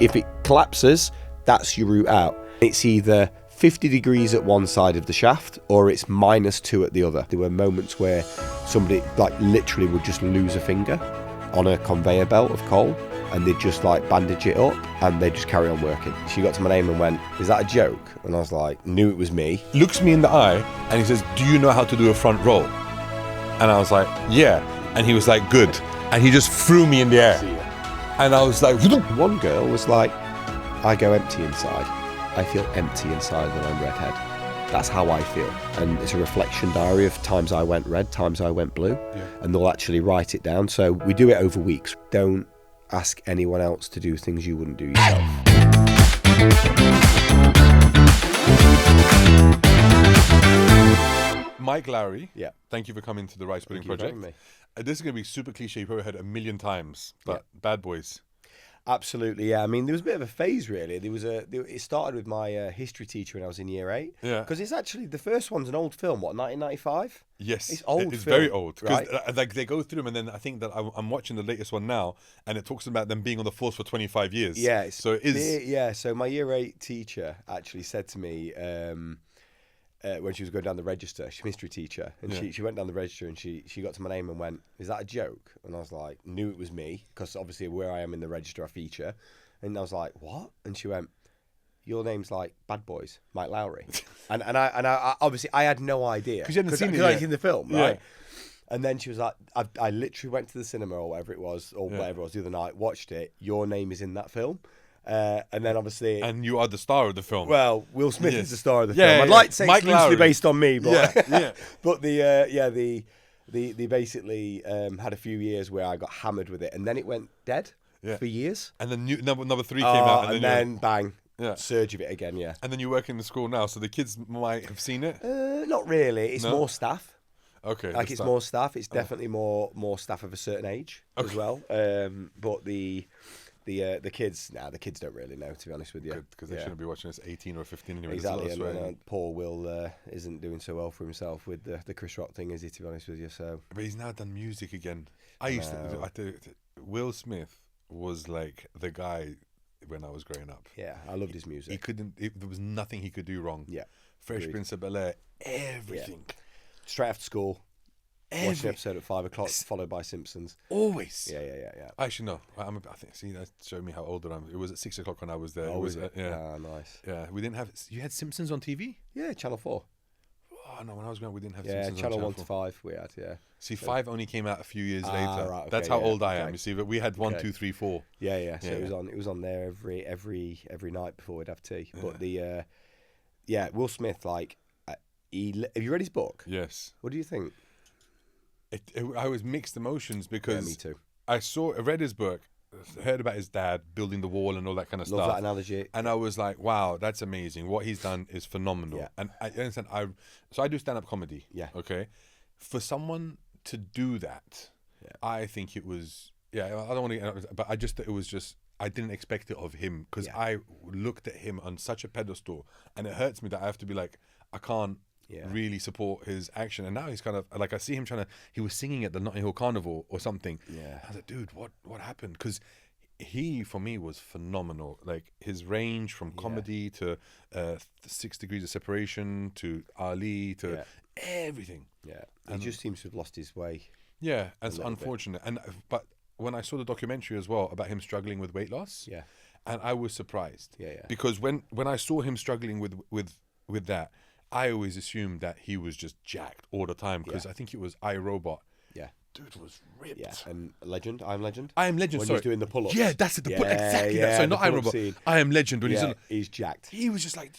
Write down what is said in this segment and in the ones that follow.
If it collapses, that's your route out. It's either 50 degrees at one side of the shaft or it's -2 at the other. There were moments where somebody like literally would just lose a finger on a conveyor belt of coal and they'd just like bandage it up and they'd just carry on working. She got to my name and went, "Is that a joke?" And I was like, knew it was me. Looks me in the eye and he says, "Do you know how to do a front roll?" And I was like, "Yeah." And he was like, "Good." And he just threw me in the air. And I was like, one girl was like, "I go empty inside. I feel empty inside when I'm redhead. That's how I feel." And it's a reflection diary of times I went red, times I went blue. Yeah. And they'll actually write it down. So we do it over weeks. Don't ask anyone else to do things you wouldn't do yourself. Mike Lowery, yeah. Thank you for coming to the Rice Pudding Project. Me. This is going to be super cliche. You probably heard it a million times, but yeah. Bad Boys. Absolutely, yeah. I mean, there was a bit of a phase, really. It started with my history teacher when I was in year 8. Yeah. Because it's actually, the first one's an old film, 1995? Yes. It's old. It's film, very old. Because right? like they go through them, and then I think that I'm watching the latest one now, and it talks about them being on the force for 25 years. Yeah. So it is. Yeah. So my year 8 teacher actually said to me, when she was going down the register, she's a history teacher, and she went down the register and she got to my name and went, "Is that a joke?" And I was like, knew it was me, because obviously where I am in the register I feature. And I was like, "What?" And she went, "Your name's like Bad Boys, Mike Lowery." and I obviously I had no idea. Because you hadn't seen it yet. I'd seen the film, yeah. right? And then she was like, I literally went to the cinema or whatever it was, the other night, watched it. Your name is in that film. And then obviously... And you are the star of the film. Well, Will Smith is the star of the film. I'd like to say Mike it's loosely Lowery. based on me, but... Yeah. But they basically had a few years where I got hammered with it, and then it went dead for years. And then number 3 came out. And then bang, surge of it again, yeah. And then you work in the school now, so the kids might have seen it? Not really. It's more staff. Okay. Like it's more staff. It's definitely more staff of a certain age as well. But the kids, the kids don't really know, to be honest with you. Because they shouldn't be watching us 18 or 15 anyway. Exactly, and poor Will isn't doing so well for himself with the Chris Rock thing, is he, to be honest with you? So, but he's now done music again. I used to Will Smith was like the guy when I was growing up. Yeah, I loved his music. There was nothing he could do wrong. Yeah. Fresh Prince of Bel-Air, everything. Yeah. Straight after school. Watch an episode at 5 o'clock, followed by Simpsons. Always. Yeah. Actually, no. I think. See, that showed me how old I am. It was at 6 o'clock when I was there. Oh, was it? Yeah. Ah, nice. Yeah, we didn't have. You had Simpsons on TV? Yeah, Channel 4. Oh no, when I was growing up, we didn't have. Yeah, Simpsons Channel on 1 to 5 we had. Yeah. See, 5 only came out a few years later. Right, okay, that's how old I am. You see, but we had 1, 2, 3, 4. Yeah. So it was on there every night before we'd have tea. But Will Smith, like, have you read his book? Yes. What do you think? I was mixed emotions because me too. I read his book, heard about his dad building the wall and all that kind of Love stuff. that analogy. And I was like, wow, that's amazing. What he's done is phenomenal. Yeah. And I understand. So I do stand-up comedy. Yeah. Okay. For someone to do that, I think it was. Yeah. I don't want to. But I just. It was just. I didn't expect it of him because I looked at him on such a pedestal, and it hurts me that I have to be like, I can't. Really support his action, and now he's kind of like, I see him he was singing at the Notting Hill Carnival or something. I was like, dude, what happened? Because he for me was phenomenal. Like his range from comedy to 6 Degrees of Separation to Ali to everything. He just seems to have lost his way. Yeah, it's unfortunate. But when I saw the documentary as well about him struggling with weight loss, and I was surprised. Because when I saw him struggling with that, I always assumed that he was just jacked all the time because I think it was iRobot. Yeah. Dude was ripped. Yeah, and Legend, I Am Legend. I Am Legend, when sorry. he's doing the pull-ups. Yeah, that's it, exactly that. So not iRobot, I Am Legend. When he's jacked. He was just like,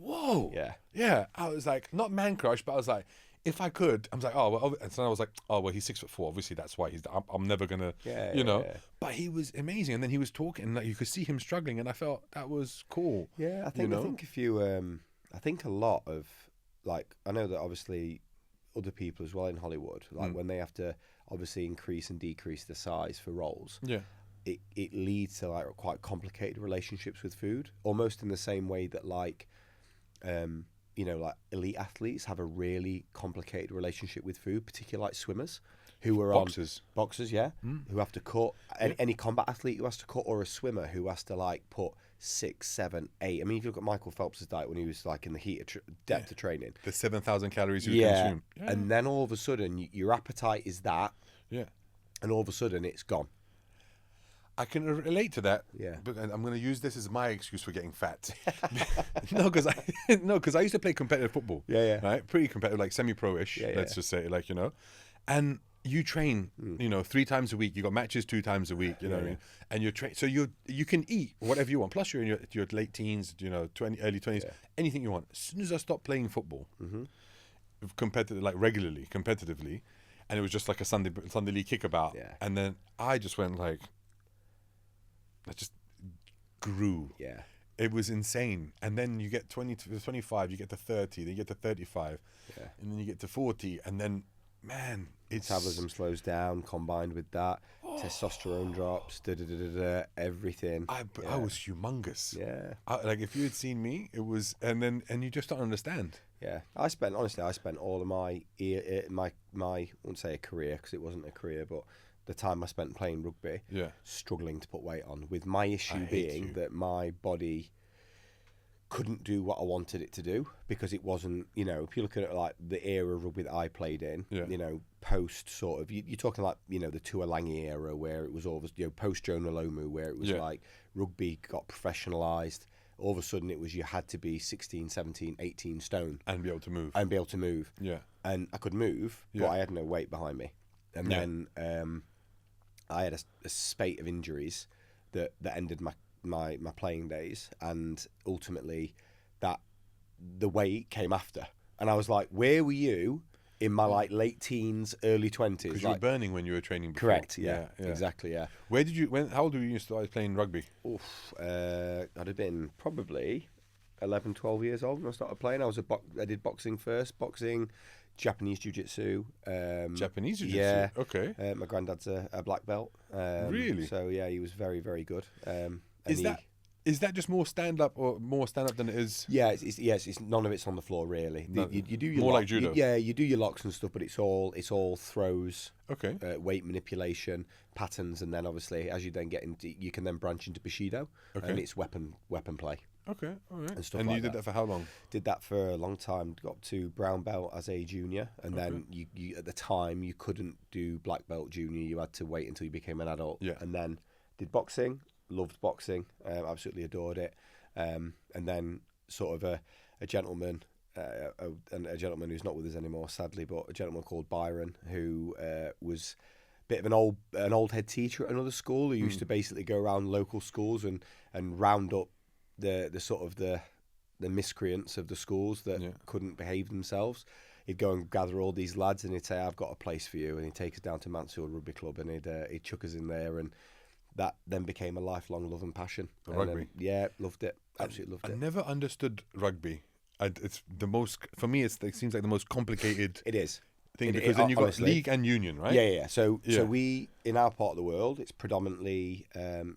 whoa. Yeah, I was like, not man crush, but I was like, if I could, I was like, oh, well, and so I was like, oh, well, he's 6'4". Obviously, that's why I'm never going to, you know. But he was amazing. And then he was talking, and like, you could see him struggling, and I felt that was cool. Yeah, I think if you, I think a lot of, like, I know that obviously other people as well in Hollywood, like when they have to obviously increase and decrease the size for roles, it leads to like quite complicated relationships with food, almost in the same way that like like elite athletes have a really complicated relationship with food, particularly like swimmers who are Boxers. on boxers, who have to cut any combat athlete who has to cut, or a swimmer who has to like put 6, 7, 8. I mean, if you look at Michael Phelps's diet when he was like in the heat of depth of training, the 7,000 calories you consume. Yeah, and then all of a sudden your appetite is that, and all of a sudden it's gone. I can relate to that. Yeah. But I'm going to use this as my excuse for getting fat. No, because I used to play competitive football. Yeah. Right? Pretty competitive, like semi-pro-ish, let's just say, like, And you train, 3 times a week. You got matches 2 times a week, you know what I mean? And you're train, so you can eat whatever you want. Plus you're in your late teens, 20, early 20s, anything you want. As soon as I stopped playing football, competitively, and it was just like a Sunday league kickabout. Yeah. And then I just went like, I just grew. Yeah. It was insane. And then you get 20 to 25, you get to 30, then you get to 35, and then you get to 40, and then, man, metabolism slows down. Combined with that, testosterone drops. Everything. I was humongous. Yeah. Like if you had seen me, it was, and you just don't understand. Yeah. I spent all of my I wouldn't say a career because it wasn't a career, but the time I spent playing rugby, struggling to put weight on, with my issue being that my body couldn't do what I wanted it to do because it wasn't, if you look at it like the era of rugby that I played in, post sort of, you're talking like, the Tuolangi era where it was all, post Jonah Lomu, where it was like rugby got professionalised. All of a sudden it was you had to be 16, 17, 18 stone. And be able to move. Yeah. And I could move, but I had no weight behind me. And then I had a spate of injuries that ended my playing days, and ultimately that the weight came after. And I was like, where were you in my like late teens, early 20s? Because you were burning when you were training before. Correct, yeah. Exactly, yeah. How old were you start playing rugby? I'd have been probably 11, 12 years old when I started playing. I did boxing first, Japanese jiu-jitsu. Japanese jiu-jitsu? Yeah. Okay. My granddad's a black belt. Really? So, yeah, he was very, very good. Is that just more stand-up than it is? Yeah, it's none of it's on the floor, really. You do your more like judo? You do your locks and stuff, but it's all throws, weight manipulation, patterns, and then obviously, as you then get into, you can then branch into Bushido, and it's weapon play. Okay, all right. And stuff and like you did that for how long? Did that for a long time. Got to brown belt as a junior, and then you at the time you couldn't do black belt junior. You had to wait until you became an adult. Yeah. And then did boxing. Loved boxing. Absolutely adored it. And then sort of a gentleman, and a gentleman who's not with us anymore, sadly, but a gentleman called Byron, who was a bit of an old head teacher at another school. Who used to basically go around local schools and round up the sort of the miscreants of the schools that couldn't behave themselves. He'd go and gather all these lads and he'd say, "I've got a place for you," and he'd take us down to Mansfield Rugby Club and he'd chuck us in there, and that then became a lifelong love and passion. Rugby? Loved it. Absolutely loved it. I never understood rugby. It's the most, for me, it seems like the most complicated it is thing, because then you've got league and union, right? Yeah. So we, in our part of the world, it's predominantly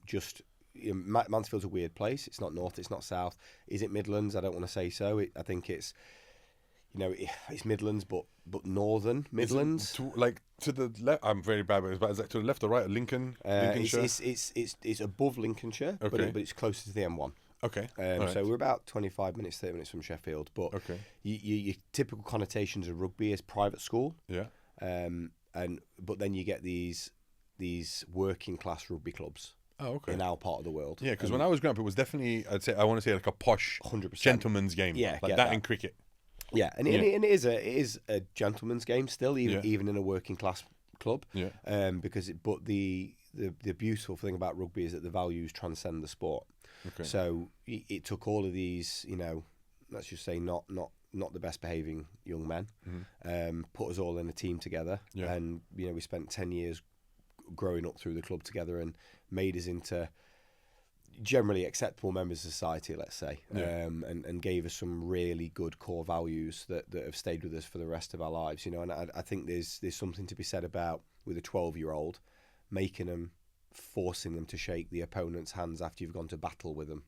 just, Mansfield's a weird place. It's not north, it's not south. Is it Midlands? I don't want to say so. I think it's, it's Midlands, but northern Midlands. To the left, I'm very bad with it, but is that to the left or right? Lincolnshire? It's above Lincolnshire, but it's closer to the M1. Okay. Right. So we're about 25 minutes, 30 minutes from Sheffield. But your typical connotations of rugby is private school. Yeah. But then you get these working class rugby clubs. Oh, okay. In our part of the world. Yeah, because when I was growing up, it was definitely, I want to say like a posh 100% gentleman's game. Yeah, like that in cricket. Yeah, and it is a gentleman's game still, even in a working class club. Yeah. But the beautiful thing about rugby is that the values transcend the sport. Okay. So it took all of these, let's just say not the best behaving young men, put us all in a team together, and we spent 10 years growing up through the club together and made us into generally acceptable members of society, let's say, and gave us some really good core values that have stayed with us for the rest of our lives, and I think there's something to be said about, with a 12-year-old, forcing them to shake the opponent's hands after you've gone to battle with them.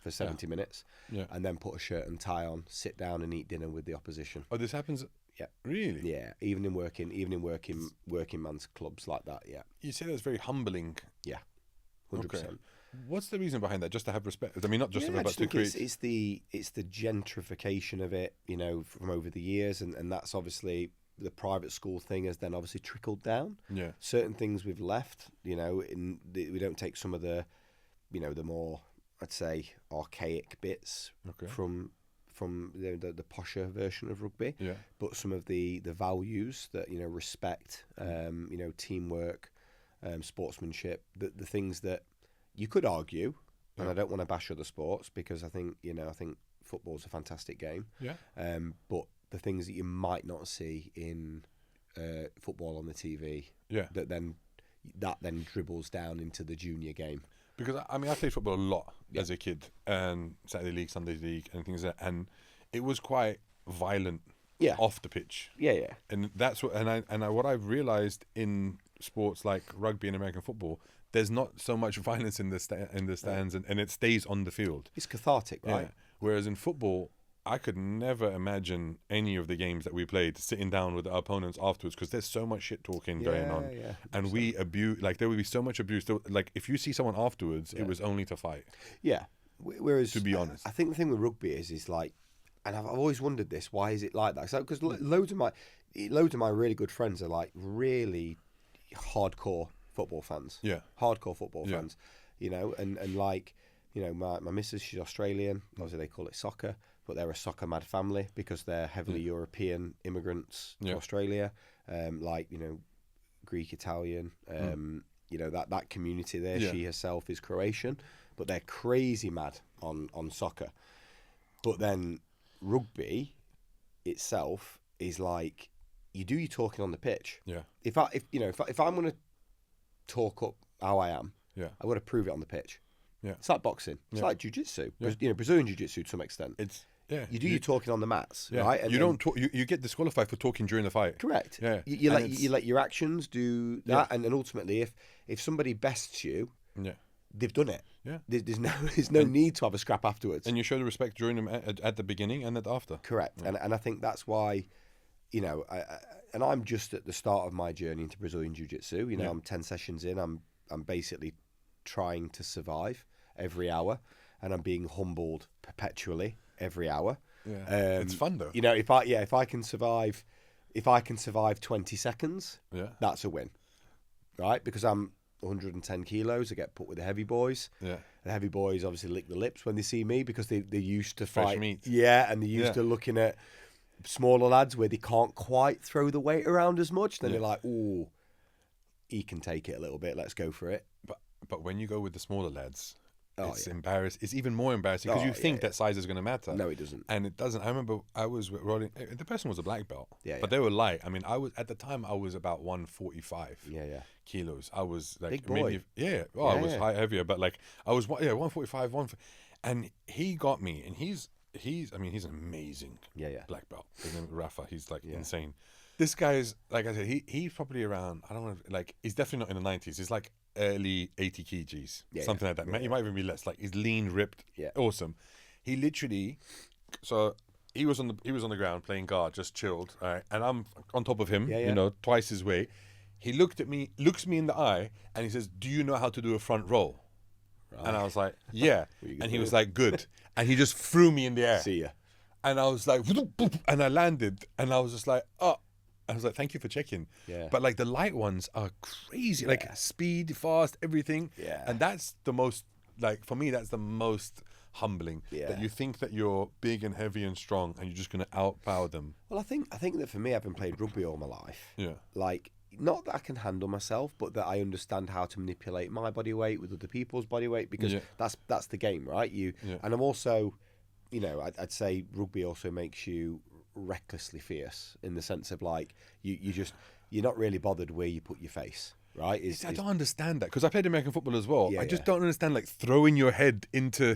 for 70 minutes, and then put a shirt and tie on, sit down and eat dinner with the opposition. Oh, this happens. Yeah, really. Yeah, even in working man's clubs like that. Yeah, you say that's very humbling. Yeah, 100%. Okay. What's the reason behind that? Just to have respect. I mean, not just about to create. It's the gentrification of it, you know, from over the years, and that's obviously the private school thing has then obviously trickled down. Yeah, certain things we've left, you know, we don't take some of the, you know, the more, I'd say, archaic bits from the posher version of rugby. Yeah, but some of the values that, you know, respect, you know, teamwork, sportsmanship, the things that you could argue, and I don't want to bash other sports because I think football's a fantastic game. Yeah. But the things that you might not see in football on the TV. Yeah. That then dribbles down into the junior game. Because I mean, I played football a lot as a kid, and Saturday League, Sunday League, and things like that, and it was quite violent. Yeah. Off the pitch. Yeah, yeah. And that's what what I've realized in sports like rugby and American football, there's not so much violence in the stands, and it stays on the field. It's cathartic, right? Yeah. Whereas in football, I could never imagine any of the games that we played sitting down with our opponents afterwards, because there's so much shit talking going on, and we abuse. Like there would be so much abuse. Like if you see someone afterwards, it was only to fight. Yeah. Whereas, to be honest, I think the thing with rugby is like, and I've always wondered this: why is it like that? Because loads of my really good friends are like really hardcore football fans. Yeah. Hardcore football fans. You know, and like, you know, my missus, she's Australian. Obviously they call it soccer, but they're a soccer mad family because they're heavily European immigrants to Australia. Like, you know, Greek, Italian, you know, that community there. She herself is Croatian, but they're crazy mad on soccer. But then rugby itself is like, you do your talking on the pitch. Yeah. If I'm going to talk up how I am, I got to prove it on the pitch. Yeah. It's like boxing. It's like jiu-jitsu. You know, Brazilian jiu-jitsu to some extent. You do your talking on the mats, right? And you don't talk. You get disqualified for talking during the fight. Correct. Yeah. You let your actions do that, and ultimately, if somebody bests you, they've done it. Yeah. There's no need to have a scrap afterwards. And you show the respect during them at the beginning and after. Correct. Yeah. And I think that's why, you know, and I'm just at the start of my journey into Brazilian Jiu-Jitsu. You know, I'm 10 sessions in. I'm basically trying to survive every hour, and I'm being humbled perpetually every hour. Yeah. It's fun though. You know, if I can survive 20 seconds, that's a win, right? Because I'm 110 kilos. I get put with the heavy boys. Yeah. The heavy boys obviously lick the lips when they see me because they're used to fight. Fresh meat. Yeah, and they're used to looking at smaller lads where they can't quite throw the weight around as much. Then they're like, ooh, he can take it a little bit. Let's go for it. But when you go with the smaller lads, it's embarrassing. It's even more embarrassing because you think that size is going to matter. No, it doesn't. And it doesn't. I remember I was rolling. The person was a black belt. But they were light. I mean, I was at the time. I was about 145. Kilos. I was like big boy. I was heavier, but like I was 145. And he got me. And he's an amazing black belt. His name is Rafa. He's like insane. This guy's, like I said, he's probably around, I don't know, like, he's definitely not in the 90s. He's like early 80 kgs, something like that. He might even be less. Like, he's lean, ripped, awesome. He literally, so he was on the ground playing guard, just chilled, right? And I'm on top of him, you know, twice his weight. He looks me in the eye, and he says, "Do you know how to do a front roll?" Right. And I was like, "Yeah." And he was like, "Good." And he just threw me in the air. See ya. And I was like, and I landed, and I was just like, oh. I was like, thank you for checking. Yeah. But like the light ones are crazy, like speed, fast, everything. Yeah. And that's the most, like for me, that's the most humbling. Yeah. That you think that you're big and heavy and strong, and you're just going to outpower them. Well, I think that for me, having played rugby all my life, like not that I can handle myself, but that I understand how to manipulate my body weight with other people's body weight, because that's the game, right? And I'm also, you know, I'd say rugby also makes you recklessly fierce in the sense of like you're not really bothered where you put your face, right? I don't understand that because I played American football as well. I just don't understand like throwing your head into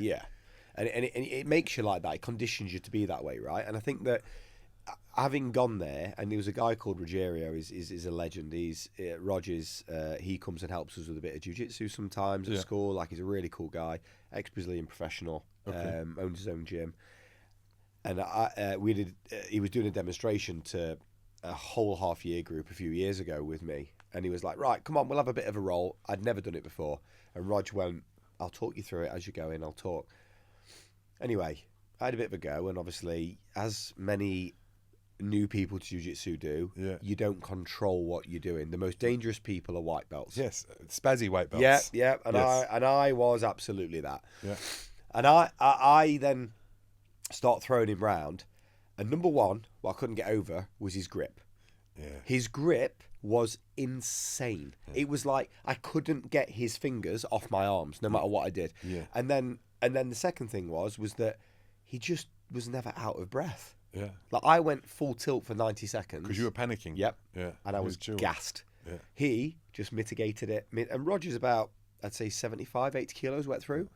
and it makes you like that. It conditions you to be that way, right? And I think that having gone there, and there was a guy called Rogerio, is a legend. He's Rogers. He comes and helps us with a bit of jiu-jitsu sometimes at school. Like, he's a really cool guy, ex-Brazilian professional, owns his own gym. And he was doing a demonstration to a whole half-year group a few years ago with me, and he was like, "Right, come on, we'll have a bit of a roll." I'd never done it before, and Rog went, "I'll talk you through it as you go in. I'll talk." Anyway, I had a bit of a go, and obviously, as many new people to jiu-jitsu do, you don't control what you're doing. The most dangerous people are white belts. Yes, spazzy white belts. Yeah, and I was absolutely that. Yeah, and I then start throwing him round, and number one, what I couldn't get over was his grip. Yeah, his grip was insane. It was like I couldn't get his fingers off my arms, no matter what I did. Yeah, and then the second thing was that he just was never out of breath. Yeah, like I went full tilt for 90 seconds because you were panicking. Yep. Yeah, and I was gassed. Yeah, he just mitigated it. And Roger's about, I'd say, 75, 80 kilos wet through,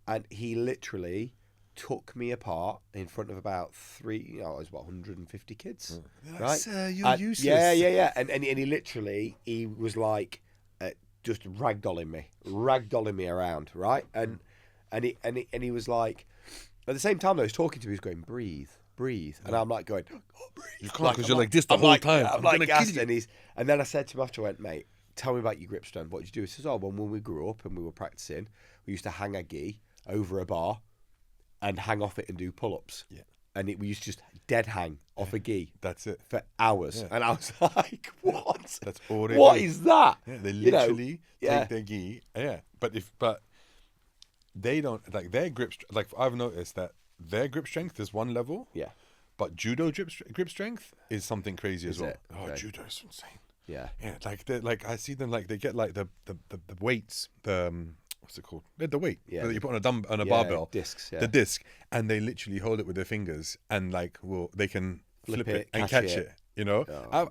and he literally took me apart in front of about it was about 150 kids. Right? You're useless. Yeah. And he literally, he was like just ragdolling me around, right? And he was like, at the same time though, he was talking to me, he was going, breathe. And I'm like going, oh, breathe. You can't, because you're like this the whole time. I'm like gassed. And then I said to him after, I went, mate, tell me about your grip strength. What did you do? He says, when we grew up and we were practicing, we used to hang a gi over a bar and hang off it and do pull-ups. Yeah. And we used to just dead hang off a gi. That's it. For hours. Yeah. And I was like, what? That's all they What do. is that? Yeah, they literally take their gi. Yeah. But they don't, like, their grip, like, I've noticed that their grip strength is one level. Yeah. But judo grip strength is something crazy as well. Okay. Oh, judo is insane. Yeah. Yeah, like I see them, like, they get like the weights, what's it called? The weight that you put on a barbell. Discs. Yeah. The disc, and they literally hold it with their fingers, and like, they can flip it and catch it. You know,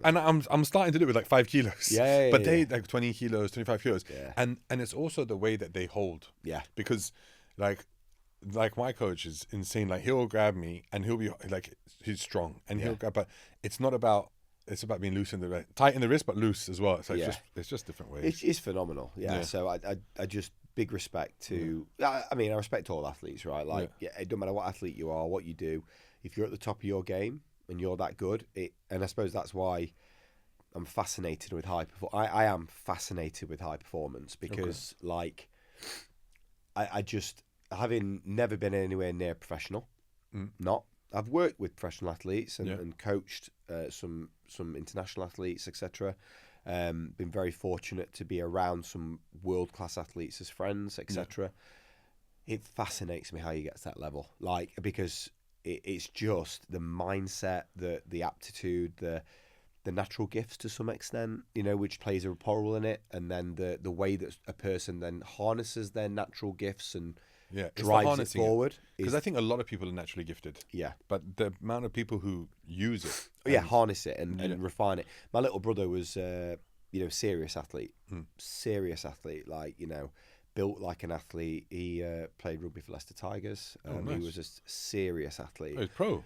and I'm starting to do it with like 5 kilos. But they like 20 kilos, 25 kilos. Yeah. And it's also the way that they hold. Yeah. Because like my coach is insane. Like, he'll grab me and he'll be like, he's strong and he'll grab, but it's about being loose in the tight in the wrist, but loose as well. So it's just different ways. It's phenomenal. Yeah. So I just big respect to. I mean, I respect all athletes, right? Like, it don't matter what athlete you are, what you do. If you're at the top of your game and you're that good, and I suppose that's why I'm fascinated with high performance. I am fascinated with high performance because, like, I just, having never been anywhere near professional, I've worked with professional athletes and coached some international athletes, etc. Been very fortunate to be around some world-class athletes as friends, etc. It fascinates me how you get to that level, like, because it's just the mindset, the aptitude, the natural gifts to some extent, which plays a role in it, and then the way that a person then harnesses their natural gifts and drives it forward. Because I think a lot of people are naturally gifted. Yeah. But the amount of people who use it. Harness it and refine it. My little brother was, serious athlete. Serious athlete, like, built like an athlete. He played rugby for Leicester Tigers. Nice. He was a serious athlete. Oh, he's pro?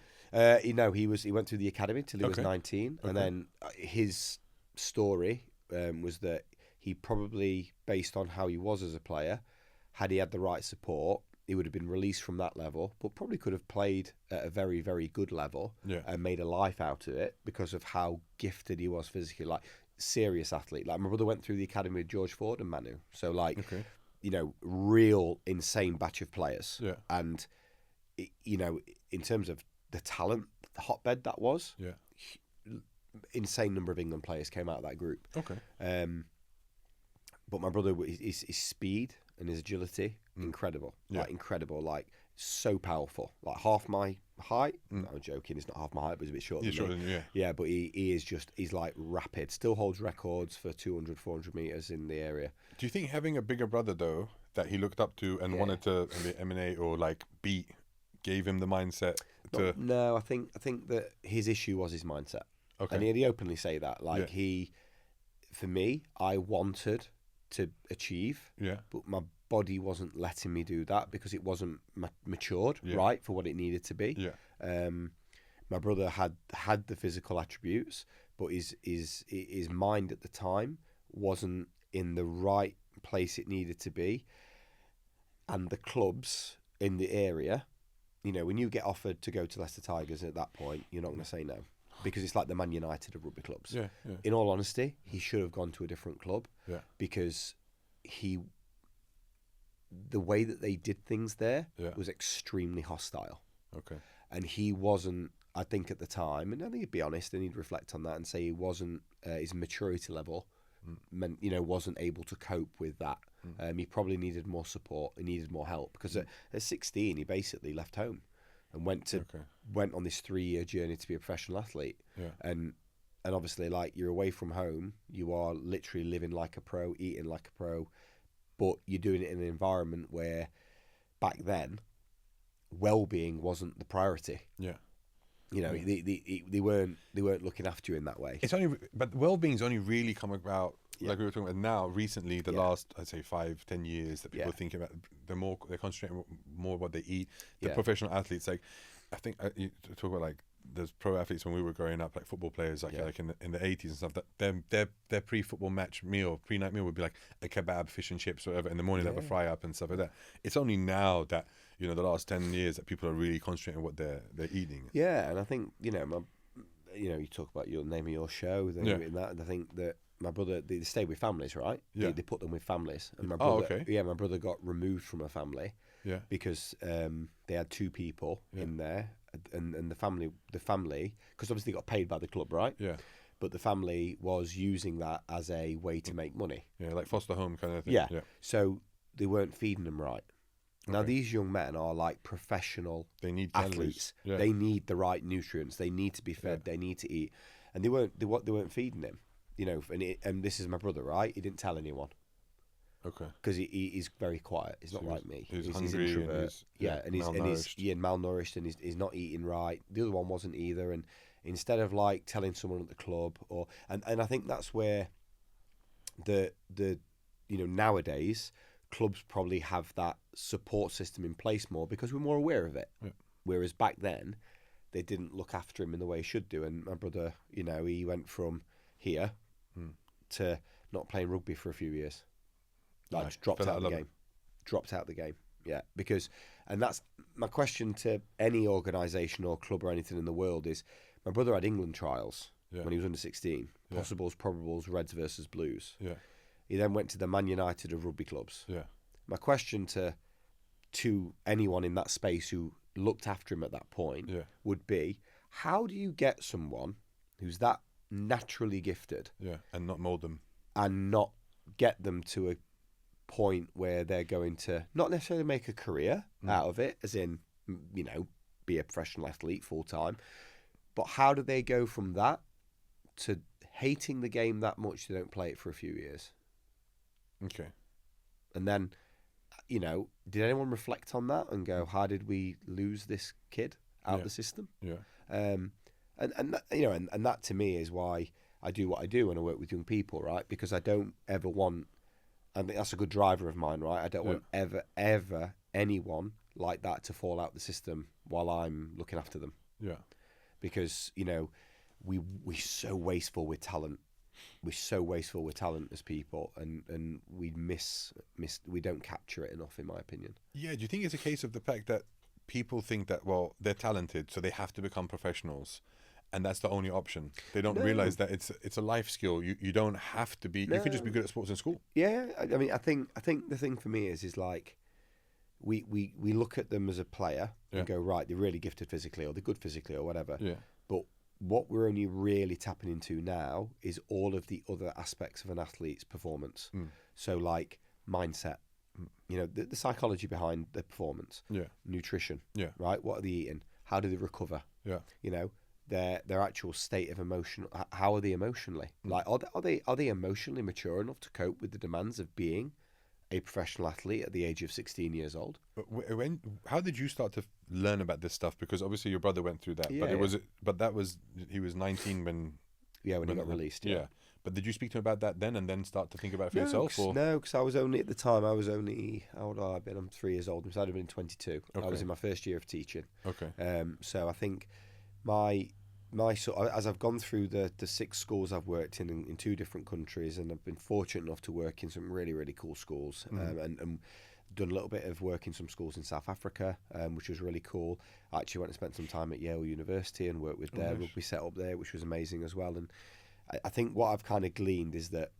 He went through the academy till he was 19. And then his story was that he probably, based on how he was as a player, had he had the right support, he would have been released from that level, but probably could have played at a very, very good level and made a life out of it because of how gifted he was physically. Like, serious athlete. Like, my brother went through the academy with George Ford and Manu. So, like, real insane batch of players. Yeah. And, in terms of the talent, the hotbed that was, insane number of England players came out of that group. Okay. But my brother, his speed and his agility, incredible. Like, incredible. Like, so powerful. Like, half my height. I'm joking, he's not half my height, but he's a bit shorter than me. Yeah, but he's like rapid. Still holds records for 200, 400 metres in the area. Do you think having a bigger brother, though, that he looked up to and wanted to emanate or, like, beat, gave him the mindset to... No, I think that his issue was his mindset. Okay. And he'd openly say that. Like, for me, I wanted to achieve, but my body wasn't letting me do that because it wasn't matured right for what it needed to be. My brother had the physical attributes, but his mind at the time wasn't in the right place it needed to be, and the clubs in the area, you know, when you get offered to go to Leicester Tigers at that point, you're not going to say no, because it's like the Man United of rugby clubs. Yeah. In all honesty, he should have gone to a different club. Yeah. Because the way that they did things there was extremely hostile. Okay. And he wasn't, I think at the time, and I think he'd be honest and he'd reflect on that and say he wasn't, his maturity level meant, you know, wasn't able to cope with that. He probably needed more support, he needed more help, because at 16 he basically left home and went on this 3-year journey to be a professional athlete. And obviously, like, you're away from home, you are literally living like a pro, eating like a pro, but you're doing it in an environment where back then well-being wasn't the priority. You know, they weren't looking after you in that way. It's only, but well-being's only really come about, like we were talking about now, recently, the last, I'd say 5-10 years, that people are thinking about. They're concentrating more on what they eat. The professional athletes, like, I think you talk about, like, there's pro athletes when we were growing up, like football players, like in the 80s and stuff. That their pre-football match meal, pre-night meal would be like a kebab, fish and chips, or whatever. In the morning, they have a fry up and stuff like that. It's only now that, you know, the last 10 years that people are really concentrating on what they're eating. Yeah, and I think, you know, you talk about your name of your show, and that, and I think that my brother, they stay with families, right? They put them with families, and my brother, my brother got removed from a family, because they had 2 people in there, and the family, because obviously they got paid by the club, right? But the family was using that as a way to make money. Like foster home kind of thing. So they weren't feeding them right. Now these young men are like professional athletes. They need the right nutrients. They need to be fed. They need to eat, and they weren't feeding him. You know, and this is my brother, right? He didn't tell anyone. Okay. Because he's very quiet. He's not like me. He's hungry, introvert. And he's malnourished, and he's not eating right. The other one wasn't either. And instead of like telling someone at the club, and I think that's where the you know, nowadays clubs probably have that support system in place more because we're more aware of it. Whereas back then they didn't look after him in the way he should do. And my brother, you know, he went from here to not playing rugby for a few years. Like, just dropped out the game. Yeah, because, and that's my question to any organisation or club or anything in the world is, my brother had England trials when he was under 16, possibles, probables, Reds versus Blues. He then went to the Man United of rugby clubs. My question to anyone in that space who looked after him at that point would be, how do you get someone who's that naturally gifted and not mould them, and not get them to a point where they're going to not necessarily make a career out of it, as in, you know, be a professional athlete full time, but how do they go from that to hating the game that much they don't play it for a few years? And then, you know, did anyone reflect on that and go, how did we lose this kid out of the system? And that, you know, and that to me is why I do what I do when I work with young people, right? Because I don't ever want, I think that's a good driver of mine, right? I don't want ever anyone like that to fall out the system while I'm looking after them. Because, you know, we're so wasteful with talent. We're so wasteful with talent as people, and we we don't capture it enough, in my opinion. Do you think it's a case of the fact that people think that, well, they're talented, so they have to become professionals, and that's the only option? They don't realize that it's a life skill. You don't have to be. You can just be good at sports in school. I mean, I think the thing for me is like, we look at them as a player and go, right, they're really gifted physically, or they're good physically, or whatever. But what we're only really tapping into now is all of the other aspects of an athlete's performance. So like mindset, you know, the psychology behind their performance, nutrition, right? What are they eating? How do they recover? You know, their actual state of emotion. How are they emotionally? Like, are they emotionally mature enough to cope with the demands of being a professional athlete at the age of 16 years old? How did you start to learn about this stuff? Because obviously your brother went through that, he was 19 when he got released. But did you speak to him about that then, and then start to think about it for yourself? No, because I was only, at the time, how old had I been? I'm 3 years old, so I'd have been 22. I was in my first year of teaching. So I think my sort of, as I've gone through the 6 schools I've worked in 2 different countries, and I've been fortunate enough to work in some really, really cool schools, and done a little bit of work in some schools in South Africa, which was really cool. I actually went and spent some time at Yale University and worked with their rugby set up there, which was amazing as well. And I think what I've kind of gleaned is that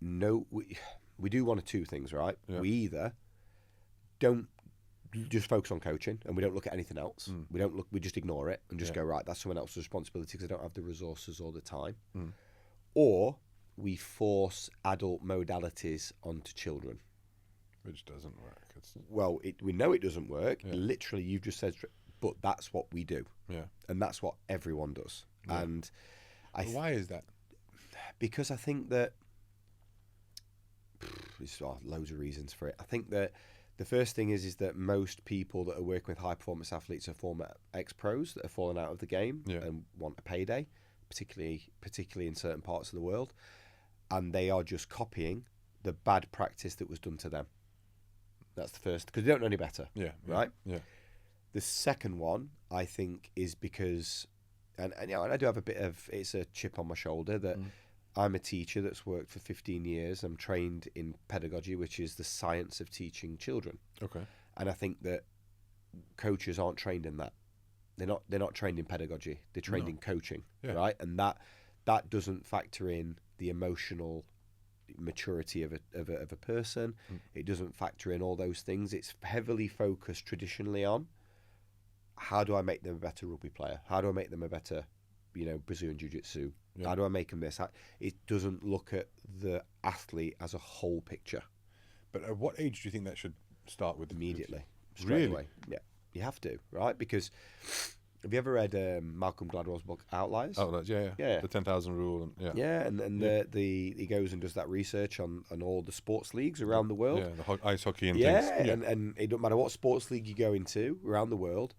we do one of 2 things, right? Yeah. We either don't just focus on coaching and we don't look at anything else. We just ignore it and just go, right, that's someone else's responsibility because I don't have the resources all the time. Or we force adult modalities onto children. Which doesn't work. Well, we know it doesn't work. Yeah. Literally, you've just said, but that's what we do. Yeah. And that's what everyone does. Yeah. And why is that? Because I think that there's loads of reasons for it. I think that the first thing is that most people that are working with high performance athletes are former ex-pros that have fallen out of the game and want a payday, particularly in certain parts of the world, and they are just copying the bad practice that was done to them. That's the first, because they don't know any better. Right? Yeah. The second one, I think, is because, and I do have a bit of, it's a chip on my shoulder that I'm a teacher that's worked for 15 years. I'm trained in pedagogy, which is the science of teaching children. Okay. And I think that coaches aren't trained in that. They're not trained in pedagogy. They're trained in coaching, right? And that doesn't factor in the emotional maturity of a person. It doesn't factor in all those things. It's heavily focused traditionally on how do I make them a better rugby player? How do I make them a better, Brazilian jiu-jitsu? How do I make them this? It doesn't look at the athlete as a whole picture. But at what age do you think that should start with? Immediately, straight away. Yeah, you have to, right? Because have you ever read Malcolm Gladwell's book Outliers? Oh, yeah. The 10,000 rule. And he goes and does that research on all the sports leagues around the world. Yeah, the ice hockey and things. Yeah, and it don't matter what sports league you go into around the world.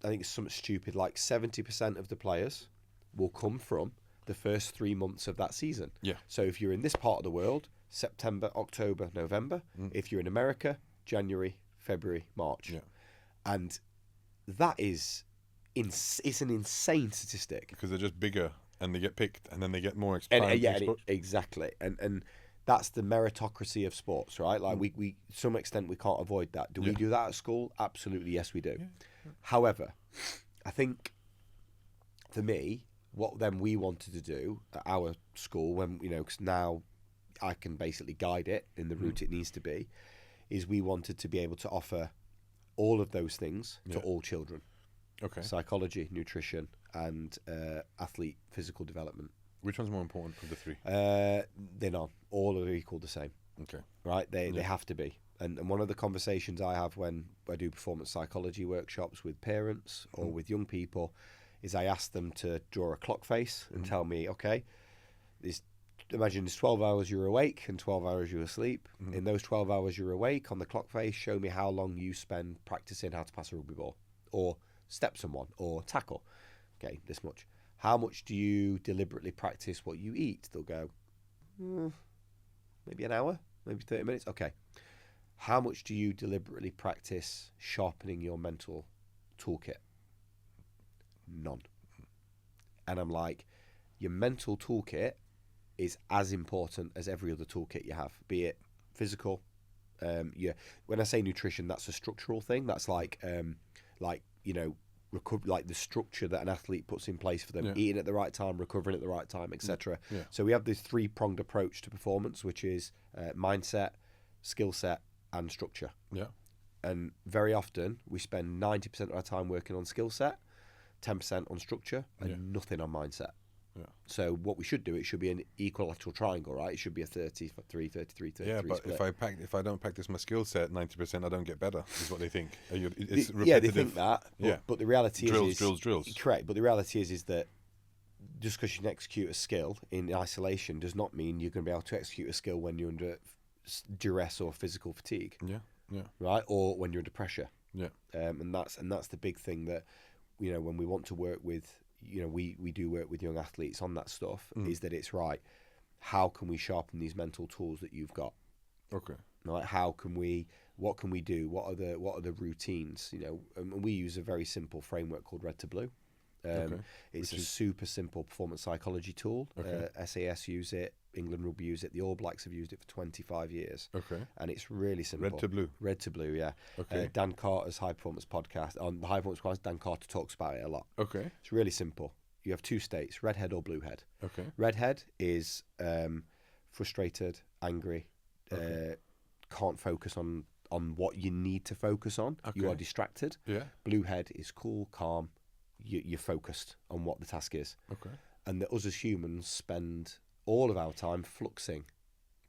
I think it's something stupid, like 70% of the players will come from the first 3 months of that season. Yeah. So if you're in this part of the world, September, October, November. If you're in America, January, February, March. Yeah. And that is... it's an insane statistic because they're just bigger and they get picked and then they get more exposure. Exactly, and that's the meritocracy of sports, right? Like we to some extent we can't avoid that. Do we do that at school? Absolutely, yes, we do. Yeah. However, I think for me, what then we wanted to do at our school, when because now I can basically guide it in the route it needs to be, is we wanted to be able to offer all of those things to all children. Okay. Psychology, nutrition, and athlete physical development. Which one's more important of the 3? They're not. All are equal the same. Okay. Right? They have to be. And one of the conversations I have when I do performance psychology workshops with parents or with young people is I ask them to draw a clock face and tell me, okay, imagine it's 12 hours you're awake and 12 hours you're asleep. In those 12 hours you're awake, on the clock face, show me how long you spend practicing how to pass a rugby ball or step someone or tackle. Okay, this much. How much do you deliberately practice what you eat? They'll go, maybe an hour, maybe 30 minutes. Okay. How much do you deliberately practice sharpening your mental toolkit? None. And I'm like, your mental toolkit is as important as every other toolkit you have, be it physical. When I say nutrition, that's a structural thing. That's like like the structure that an athlete puts in place for them, eating at the right time, recovering at the right time, etc. So we have this 3-pronged approach to performance, which is mindset, skill set, and structure. And very often we spend 90% of our time working on skill set, 10% on structure, and nothing on mindset. So what we should do, it should be an equilateral triangle, right? It should be a 33, 33, 33 Yeah, but split. if I don't practice my skill set 90%, I don't get better, is what they think. It's repetitive. They think that. But the reality is... Drills. Correct, but the reality is that just because you can execute a skill in isolation does not mean you're going to be able to execute a skill when you're under duress or physical fatigue. Right? Or when you're under pressure. And that's the big thing that, when we want to work with... we do work with young athletes on that stuff, is that it's right. How can we sharpen these mental tools that you've got? Okay. Right? What can we do? What are the routines? And we use a very simple framework called Red to Blue. It's a super simple performance psychology tool. SAS use it. England Rugby use it. The All Blacks have used it for 25 years. And it's really simple. Red to blue. Red to blue, yeah. Dan Carter's High Performance podcast, on the High Performance podcast, Dan Carter talks about it a lot. It's really simple. You have two states, red head or blue head. Red head is frustrated, angry, can't focus on what you need to focus on. You are distracted. Blue head is cool, calm. You're focused on what the task is. And that us as humans spend all of our time fluxing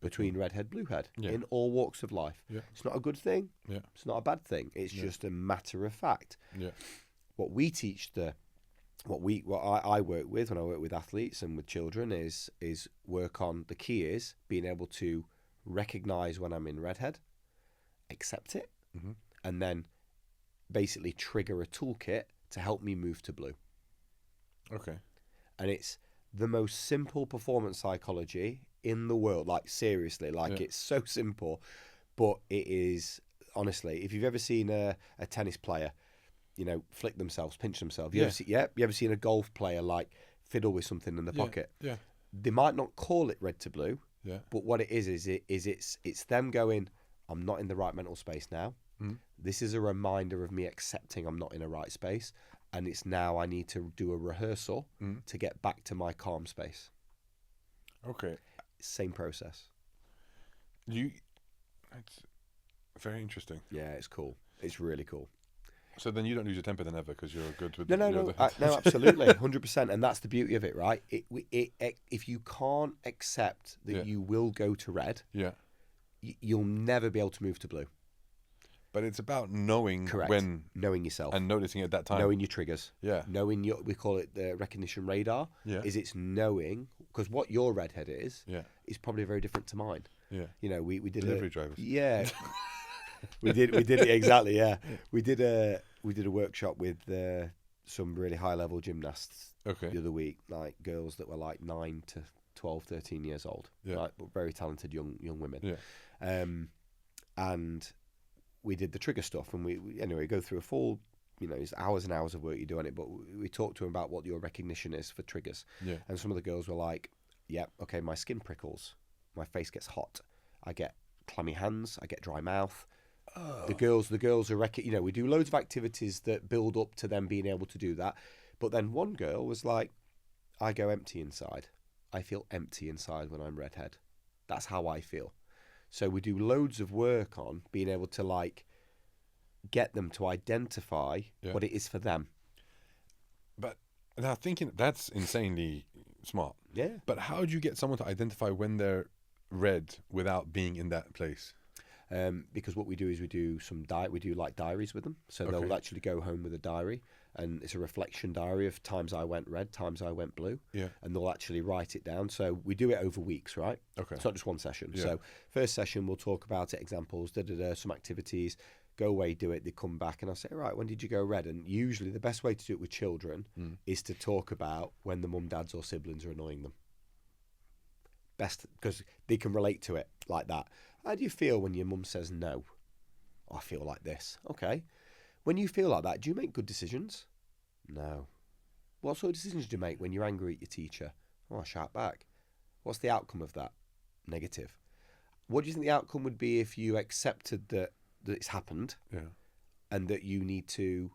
between red head, blue head in all walks of life. It's not a good thing. It's not a bad thing. It's just a matter of fact. What we teach what I work with when I work with athletes and with children is work on, the key is being able to recognize when I'm in redhead, accept it, and then basically trigger a toolkit to help me move to blue. And it's the most simple performance psychology in the world. Like, seriously, it's so simple, but it is, honestly, if you've ever seen a tennis player, flick themselves, pinch themselves. You ever seen a golf player like fiddle with something in the pocket? They might not call it red to blue, but what it is it's them going, I'm not in the right mental space now. This is a reminder of me accepting I'm not in a right space, and it's now I need to do a rehearsal to get back to my calm space. Same process. It's very interesting. Yeah, it's cool. It's really cool. So then you don't lose your temper then ever, because you're good with no, absolutely, 100%, and that's the beauty of it, right? If you can't accept that you will go to red, you'll never be able to move to blue. But it's about knowing knowing yourself and noticing at that time, knowing your triggers, knowing we call it the recognition radar. It's knowing, because what your redhead is probably very different to mine. We did delivery drivers. we did it exactly. We did a workshop with some really high level gymnasts the other week, like girls that were like 9 to 12, 13 years old, right, but very talented young women. And we did the trigger stuff, and we go through a full, it's hours and hours of work you're doing it, but we talked to them about what your recognition is for triggers. And some of the girls were like, my skin prickles, my face gets hot, I get clammy hands, I get dry mouth. The girls are we do loads of activities that build up to them being able to do that. But then one girl was like, I go empty inside. I feel empty inside when I'm redhead. That's how I feel. So we do loads of work on being able to get them to identify what it is for them. But now thinking, that's insanely smart. But how do you get someone to identify when they're red without being in that place? Because what we do is we do diaries with them. So they'll actually go home with a diary, and it's a reflection diary of times I went red, times I went blue. And they'll actually write it down. So we do it over weeks, right? It's not just one session. So first session, we'll talk about it, examples, some activities, go away, do it, they come back, and I'll say, right, when did you go red? And usually the best way to do it with children is to talk about when the mum, dads or siblings are annoying them. Best, because they can relate to it like that. How do you feel when your mum says no? I feel like this. Okay. When you feel like that, do you make good decisions? No. What sort of decisions do you make when you're angry at your teacher? Oh, I shout back. What's the outcome of that? Negative. What do you think the outcome would be if you accepted that it's happened and that you need to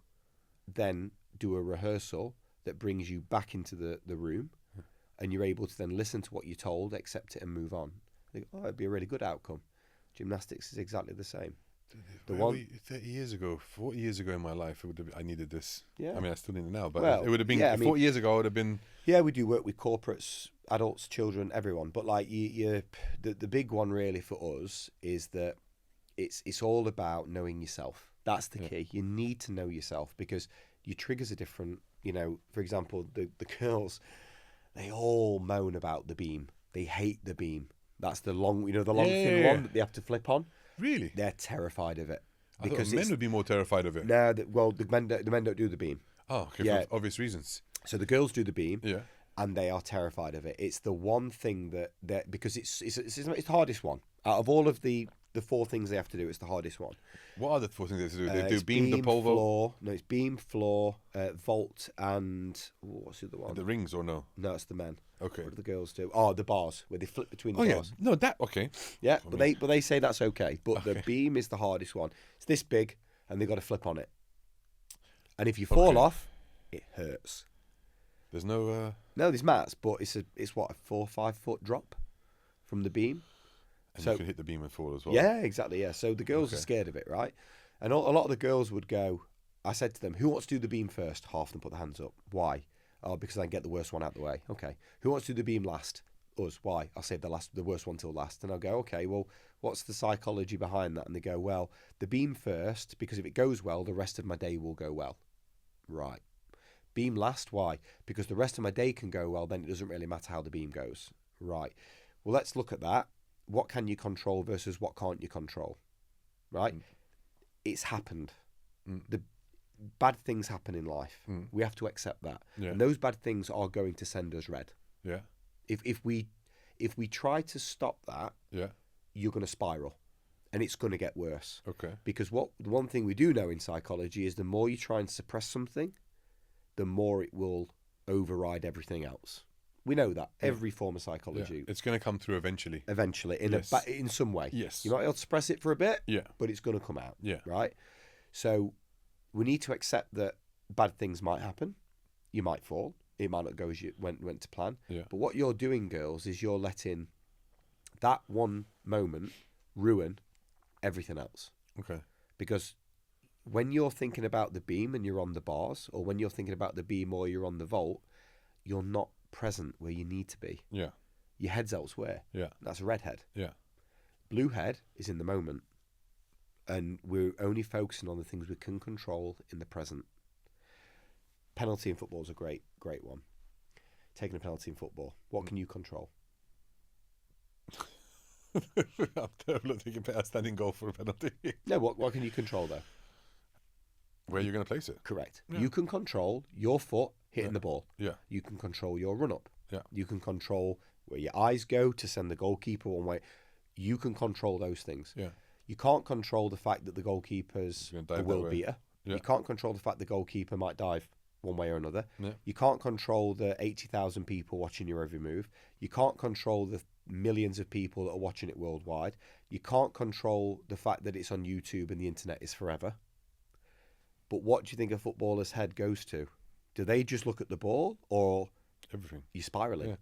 then do a rehearsal that brings you back into the room and you're able to then listen to what you're told, accept it and move on? I think, it'd be a really good outcome. Gymnastics is exactly the same. 30 years ago, 40 years ago in my life, I needed this. I mean, I still need it now, but it would have been 40 years ago. I would have been. We do work with corporates, adults, children, everyone. But the big one really for us is that it's all about knowing yourself. That's the key. You need to know yourself because your triggers are different. For example, the girls, they all moan about the beam. They hate the beam. That's the long, thin one that they have to flip on. Really? They're terrified of it. Because men would be more terrified of it. No, the men don't do the beam. Oh, okay, for obvious reasons. So the girls do the beam, and they are terrified of it. It's the one thing that because it's the hardest one out of all of the the 4 things they have to do. It's the hardest one. What are the 4 things they have to do? They do It's beam, the pole vault. floor. No, it's beam, floor, vault, and what's the other one? The rings or no? No, it's the men. Okay. What do the girls do? Oh, the bars where they flip between the Oh yeah. bars. No, that okay. Yeah, but they say that's okay. But the beam is the hardest one. It's this big, and they've got to flip on it. And if you fall off, it hurts. There's no. No, there's mats, but it's what, a 4 or 5 foot drop from the beam. And so you can hit the beam and fall as well. Yeah, exactly. Yeah. So the girls are scared of it, right? And a lot of the girls would go. I said to them, "Who wants to do the beam first?" Half of them put their hands up. Why? Oh, because I can get the worst one out of the way. Okay. Who wants to do the beam last? Us. Why? I'll save the worst one till last. And I'll go, okay, well, what's the psychology behind that? And they go, well, the beam first, because if it goes well, the rest of my day will go well. Right. Beam last, why? Because the rest of my day can go well, then it doesn't really matter how the beam goes. Right. Well, let's look at that. What can you control versus what can't you control? Right? It's happened. The bad things happen in life. We have to accept that. Yeah. And those bad things are going to send us red. Yeah. If we try to stop that, you're going to spiral, and it's going to get worse. Okay. Because the one thing we do know in psychology is the more you try and suppress something, the more it will override everything else. We know that every form of psychology. It's going to come through eventually. Eventually, in some way. Yes. You might be able to suppress it for a bit. Yeah. But it's going to come out. Yeah. Right. So we need to accept that bad things might happen. You might fall. It might not go as you went to plan. Yeah. But what you're doing, girls, is you're letting that one moment ruin everything else. Okay. Because when you're thinking about the beam and you're on the bars, or when you're thinking about the beam or you're on the vault, you're not present where you need to be. Yeah. Your head's elsewhere. Yeah. That's a red head. Yeah. Blue head is in the moment. And we're only focusing on the things we can control in the present. Penalty in football is a great one. Taking a penalty in football. What can you control? I'm not thinking a standing goal for a penalty. No, what can you control though? Where you're going to place it. Correct. Yeah. You can control your foot hitting the ball. Yeah. You can control your run up. Yeah. You can control where your eyes go to send the goalkeeper one way. You can control those things. Yeah. You can't control the fact that the goalkeeper's a world beater. Yeah. You can't control the fact the goalkeeper might dive one way or another. Yeah. You can't control the 80,000 people watching your every move. You can't control the millions of people that are watching it worldwide. You can't control the fact that it's on YouTube and the internet is forever. But what do you think a footballer's head goes to? Do they just look at the ball, or everything? You spiraling? Yeah.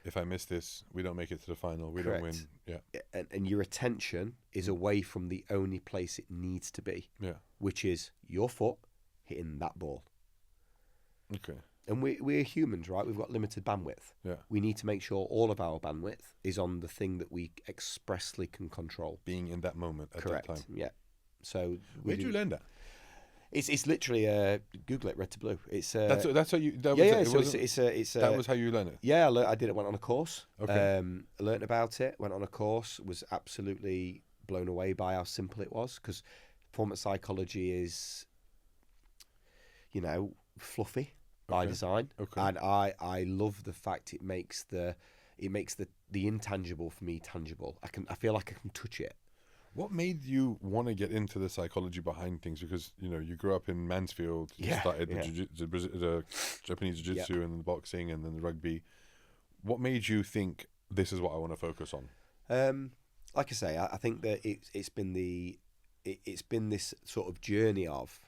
If I miss this, we don't make it to the final. We Correct. don't win. Yeah. And your attention is away from the only place it needs to be. Yeah. Which is your foot hitting that ball. Okay. And we're humans, right? We've got limited bandwidth. Yeah. We need to make sure all of our bandwidth is on the thing that we expressly can control. Being in that moment at Correct. that time. Yeah. So where did you learn that? It's literally Google it, red to blue. It's that's how you. That was it's that was how you learn it. Yeah, I did it. Went on a course. Okay. Learned about it. Went on a course. Was absolutely blown away by how simple it was, because performance psychology is, fluffy by design. Okay. And I love the fact it makes the intangible for me tangible. I feel like I can touch it. What made you want to get into the psychology behind things? Because you grew up in Mansfield, you started the Japanese jiu-jitsu and the boxing and then the rugby. What made you think this is what I want to focus on? Like I say, I think that it's been this sort of journey of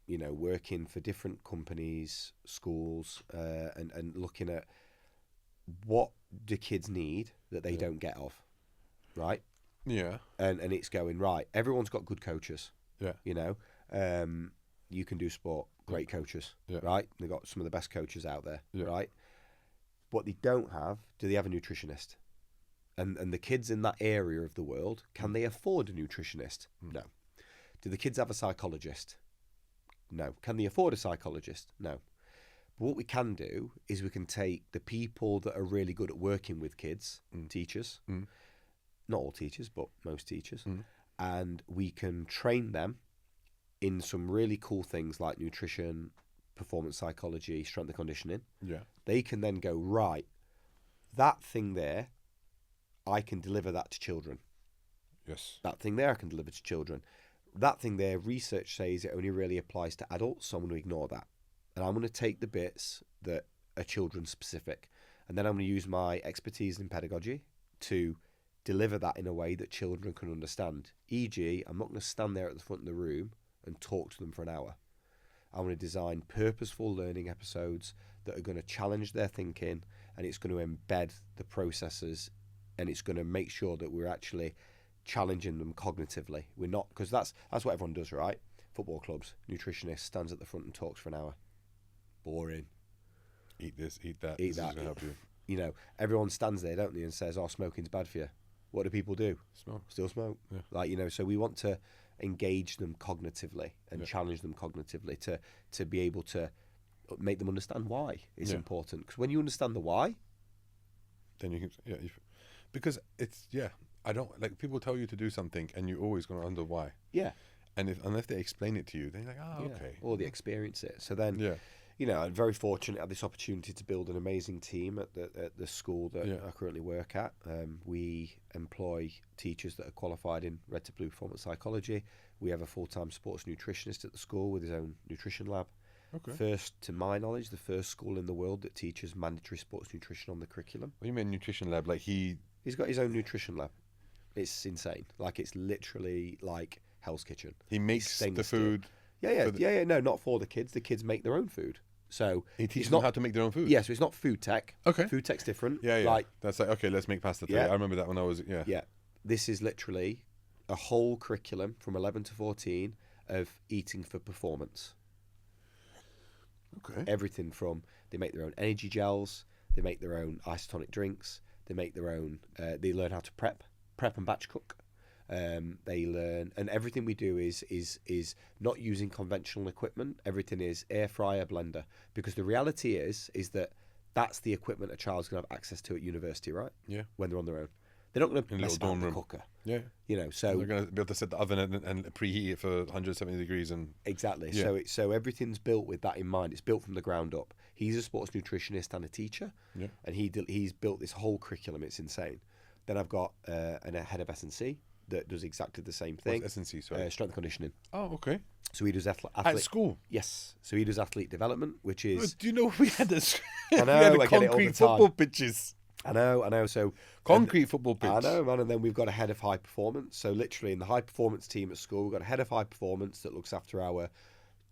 working for different companies, schools, and looking at what do kids need that they don't get of, right? Yeah. And it's going, right, everyone's got good coaches. Yeah. You can do sport, great coaches, right? They've got some of the best coaches out there, right? What they don't have, do they have a nutritionist? And the kids in that area of the world, can they afford a nutritionist? No. Do the kids have a psychologist? No. Can they afford a psychologist? No. But what we can do is we can take the people that are really good at working with kids, teachers, not all teachers, but most teachers, and we can train them in some really cool things like nutrition, performance psychology, strength and conditioning. Yeah. They can then go, right, that thing there, I can deliver that to children. Yes. That thing there I can deliver to children. That thing there, research says it only really applies to adults, so I'm going to ignore that. And I'm going to take the bits that are children specific. And then I'm going to use my expertise in pedagogy to deliver that in a way that children can understand. E.g., I'm not going to stand there at the front of the room and talk to them for an hour. I'm going to design purposeful learning episodes that are going to challenge their thinking, and it's going to embed the processes, and it's going to make sure that we're actually challenging them cognitively. We're not, because that's what everyone does, right? Football clubs, nutritionist stands at the front and talks for an hour. Boring. Eat this, eat that. Eat this that. is going to help you. You know, everyone stands there, don't they, and says, "Oh, smoking's bad for you." What do people do? Smoke. Still smoke. Yeah. Like, you know, so we want to engage them cognitively and challenge them cognitively to be able to make them understand why it's important. Because when you understand the why, then you can, because it's, I don't, like, people tell you to do something and you're always going to wonder why. Yeah. And unless they explain it to you, then you're like, oh, okay. Or they experience it. So then, you know, I'm very fortunate to have this opportunity to build an amazing team at the school that I currently work at. We employ teachers that are qualified in red to blue performance psychology. We have a full-time sports nutritionist at the school with his own nutrition lab. Okay. First, to my knowledge, the first school in the world that teaches mandatory sports nutrition on the curriculum. What do you mean nutrition lab? Like he's got his own nutrition lab. It's insane. Like, it's literally like Hell's Kitchen. He makes the food. Yeah. No, not for the kids. The kids make their own food. So he teaches them how to make their own food. Yeah, so it's not food tech. Okay. Food tech's different. Yeah. Like, that's like, okay, let's make pasta today. I remember that when I was Yeah. This is literally a whole curriculum from 11 to 14 of eating for performance. Okay. Everything from, they make their own energy gels, they make their own isotonic drinks, they make their own, they learn how to prep and batch cook. They learn, and everything we do is not using conventional equipment. Everything is air fryer, blender, because the reality is that that's the equipment a child's going to have access to at university, right? Yeah. When they're on their own. They're not going to mess about the cooker. Yeah. You know, so they're going to be able to set the oven and preheat it for 170 degrees and exactly. Yeah. So everything's built with that in mind. It's built from the ground up. He's a sports nutritionist and a teacher, and he's built this whole curriculum. It's insane. Then I've got a head of S&C that does exactly the same thing. What's S&C? Sorry, strength and conditioning. Oh, okay. So he does athlete at school. Yes. So he does athlete development, which is. Do you know we had this? I know. We had I get it all the concrete football time. pitches. I know. So concrete football pitch. I know, man. And then we've got a head of high performance. So literally in the high performance team at school, we've got a head of high performance that looks after our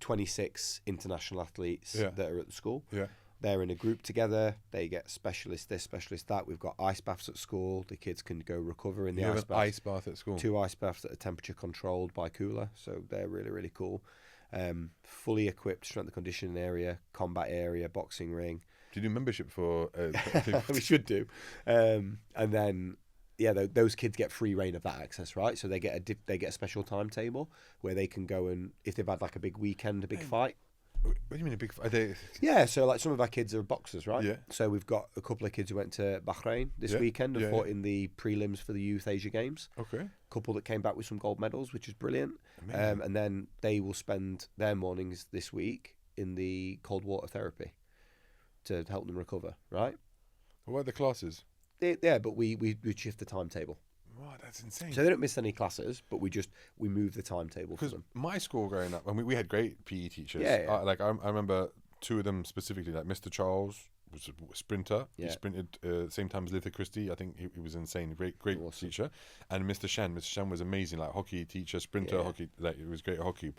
26 international athletes that are at the school. Yeah. They're in a group together. They get specialist this, specialist that. We've got ice baths at school. The kids can go recover in the ice bath. Ice bath at school. 2 ice baths that are temperature controlled by cooler. So they're really, really cool. Fully equipped strength and conditioning area, combat area, boxing ring. Do you do membership for? We should do. And then, those kids get free reign of that access, right? So they get a special timetable where they can go, and if they've had like a big weekend, a big fight. What do you mean a big fight? Yeah, so like some of our kids are boxers, right? Yeah. So we've got a couple of kids who went to Bahrain this weekend and fought in the prelims for the Youth Asia Games. Okay. A couple that came back with some gold medals, which is brilliant. And then they will spend their mornings this week in the cold water therapy to help them recover, right? What are the classes? But we shift the timetable. Wow, that's insane. So they don't miss any classes, but we move the timetable for them. Because my school growing up, I mean, we had great PE teachers. Yeah. I remember 2 of them specifically, like Mr. Charles was a sprinter. Yeah. He sprinted same time as Luther Christie. I think he was insane. Great Awesome. teacher. And Mr. Shan. Mr. Shan was amazing, like hockey teacher, sprinter, hockey. Like, it was great at hockey.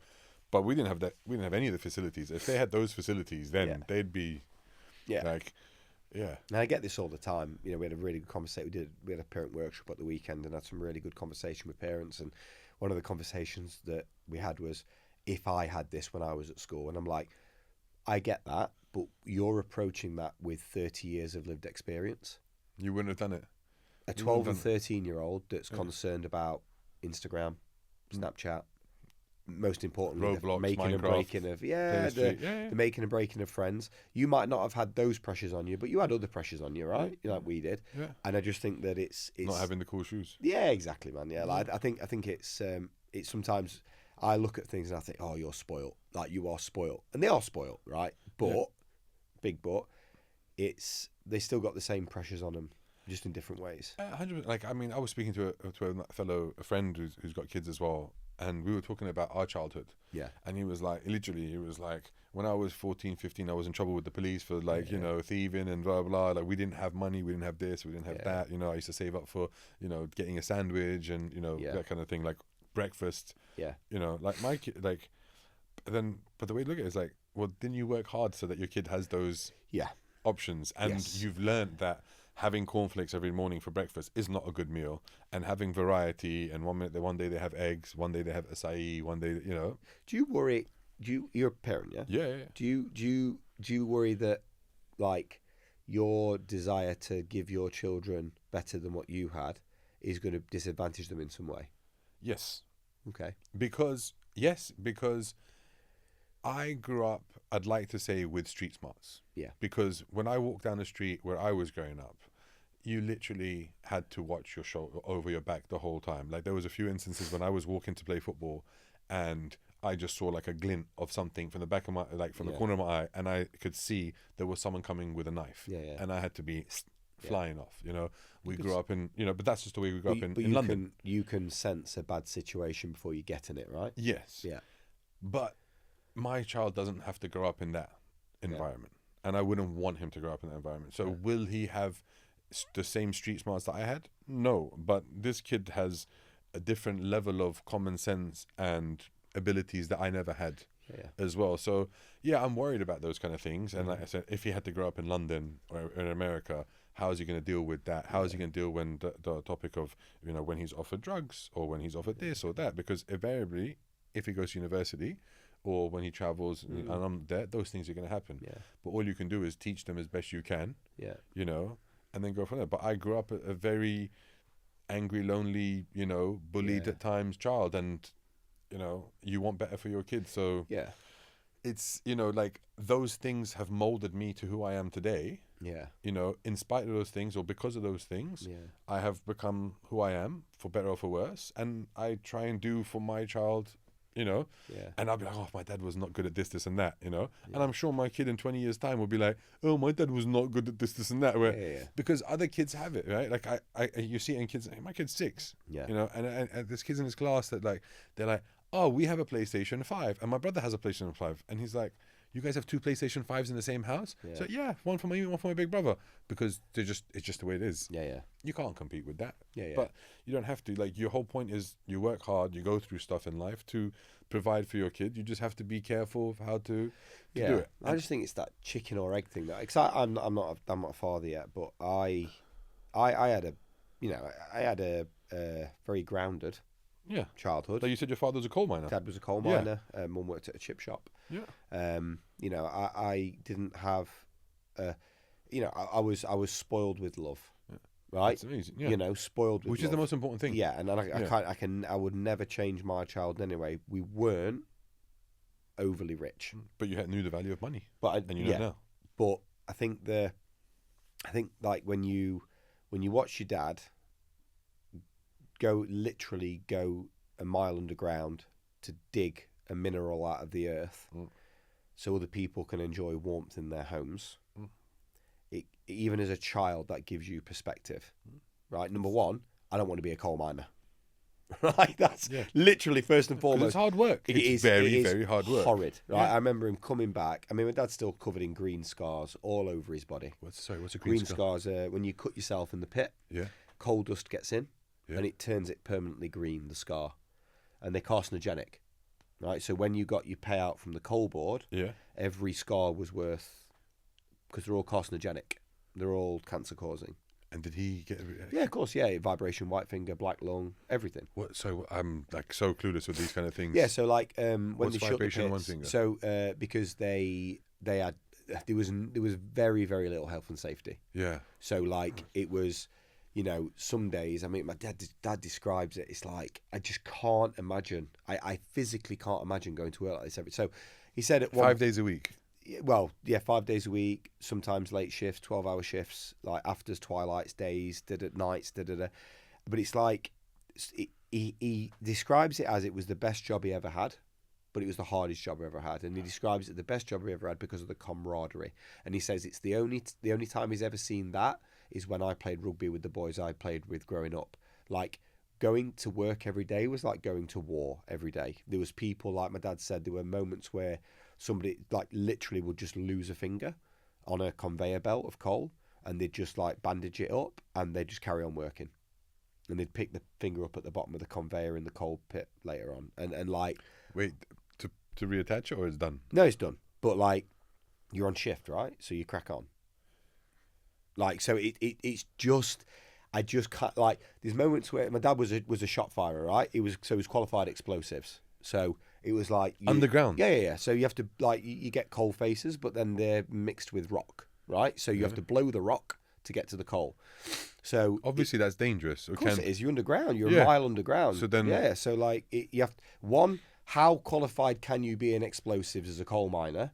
But we didn't have that. We didn't have any of the facilities. If they had those facilities, then they'd be like. Yeah, and I get this all the time. You know, we had a really good conversation. We had a parent workshop at the weekend and had some really good conversation with parents. And one of the conversations that we had was, if I had this when I was at school, and I'm like, I get that, but you're approaching that with 30 years of lived experience. You wouldn't have done it. A 12 and 13-year-old that's concerned about Instagram, Snapchat. Most importantly, Roblox, the making Minecraft, and breaking of the making and breaking of friends. You might not have had those pressures on you, but you had other pressures on you, right? Like we did. Yeah. And I just think that it's not having the cool shoes. Yeah, exactly, man. Yeah, like, I think it's sometimes I look at things and I think, oh, you're spoiled. Like, you are spoiled, and they are spoiled, right? But big but, they still got the same pressures on them just in different ways. 100%. Like, I mean, I was speaking to a friend who's got kids as well, and we were talking about our childhood. Yeah. And he was like, when I was 14, 15, I was in trouble with the police for like, thieving and blah, blah. Like, we didn't have money, we didn't have this, we didn't have that. I used to save up for, getting a sandwich and, that kind of thing, like breakfast. Yeah. Like my kid, like, but the way to look at it is like, well, didn't you work hard so that your kid has those options? And you've learned that having cornflakes every morning for breakfast is not a good meal, and having variety, and one day they have eggs, one day they have acai, one day, Do you worry? You're a parent, yeah? Yeah. Do you worry that, like, your desire to give your children better than what you had is going to disadvantage them in some way? Yes. Okay. Because I grew up, I'd like to say, with street smarts. Yeah. Because when I walked down the street where I was growing up, you literally had to watch your shoulder over your back the whole time. Like, there was a few instances when I was walking to play football and I just saw like a glint of something from the back of my, like from the corner of my eye, and I could see there was someone coming with a knife. And I had to be flying off. We grew up in, but that's just the way we grew up in London. You can sense a bad situation before you get in it, right? Yes. Yeah. But my child doesn't have to grow up in that environment, and I wouldn't want him to grow up in that environment. So will he have the same street smarts that I had? No, but this kid has a different level of common sense and abilities that I never had as well. So I'm worried about those kind of things. And like I said, if he had to grow up in London or in America, how is he going to deal with that? How is he going to deal when the topic of, when he's offered drugs or when he's offered this or that? Because invariably, if he goes to university or when he travels and I'm there, those things are going to happen. But all you can do is teach them as best you can, and then go from there. But I grew up a very angry, lonely, bullied at times child, and you want better for your kids. So it's, like, those things have molded me to who I am today. In spite of those things or because of those things, I have become who I am, for better or for worse. And I try and do for my child, and I'll be like, oh, my dad was not good at this and that, and I'm sure my kid in 20 years time will be like, oh, my dad was not good at this and that, because other kids have it, right? Like you see it in kids. My kid's 6, and there's kids in his class that, like, they're like, oh, we have a PlayStation 5 and my brother has a PlayStation 5, and he's like, you guys have 2 PlayStation 5s in the same house? So one for me, one for my big brother, because it's just the way it is. You can't compete with that. But you don't have to. Like, your whole point is you work hard, you go through stuff in life to provide for your kid. You just have to be careful of how to do it. I just think it's that chicken or egg thing. That, because I'm not a father yet, but I had a very grounded childhood. So you said your father was a coal miner. Dad was a coal miner. Mum worked at a chip shop. I didn't have, I was spoiled with love, right? That's amazing. Spoiled with which love. is the most important thing. And I would never change my child anyway. We weren't overly rich, but you knew the value of money. And you know now. But I think like when you watch your dad go a mile underground to dig a mineral out of the earth so other people can enjoy warmth in their homes. Even as a child, that gives you perspective, right? Number one, I don't want to be a coal miner. Right? That's literally first and foremost. It's hard work. It's very, very hard work. Horrid, right? I remember him coming back. I mean, my dad's still covered in green scars all over his body. What's a green scar? Scars? When you cut yourself in the pit, coal dust gets in and it turns it permanently green, the scar. And they're carcinogenic, right? So when you got your payout from the coal board, every scar was worth, because they're all carcinogenic. They're all cancer causing. And did he get? Yeah, of course. Yeah, vibration, white finger, black lung, everything. What? So I'm like so clueless with these kind of things. Yeah. So like when what's they vibration, shut the one pits, finger? so because they had there was very little health and safety. Yeah. So like it was, some days. I mean, my dad describes it. It's like I just can't imagine. I physically can't imagine going to work like this. So he said it 5 days a week. Well, 5 days a week, sometimes late shifts, 12-hour shifts, like afters, twilights, days, nights, But it's like, he describes it as it was the best job he ever had, but it was the hardest job he ever had. And he describes it the best job he ever had because of the camaraderie. And he says it's the only time he's ever seen that is when I played rugby with the boys I played with growing up. Like, going to work every day was like going to war every day. There was people, like my dad said, there were moments where somebody like literally would just lose a finger on a conveyor belt of coal, and they'd just like bandage it up and they'd just carry on working. And they'd pick the finger up at the bottom of the conveyor in the coal pit later on. And like... Wait, to reattach it, or it's done? No, it's done. But like, you're on shift, right? So you crack on. Like, so it's just... I just can't... Like, there's moments where... My dad was a shot firer, right? He was qualified explosives. So it was like... Underground? Yeah. So you have to... Like, you get coal faces, but then they're mixed with rock, right? So you have to blow the rock to get to the coal. So obviously that's dangerous. Of course it is. You're underground. You're a mile underground. So then, yeah. So like, you have one. How qualified can you be in explosives as a coal miner?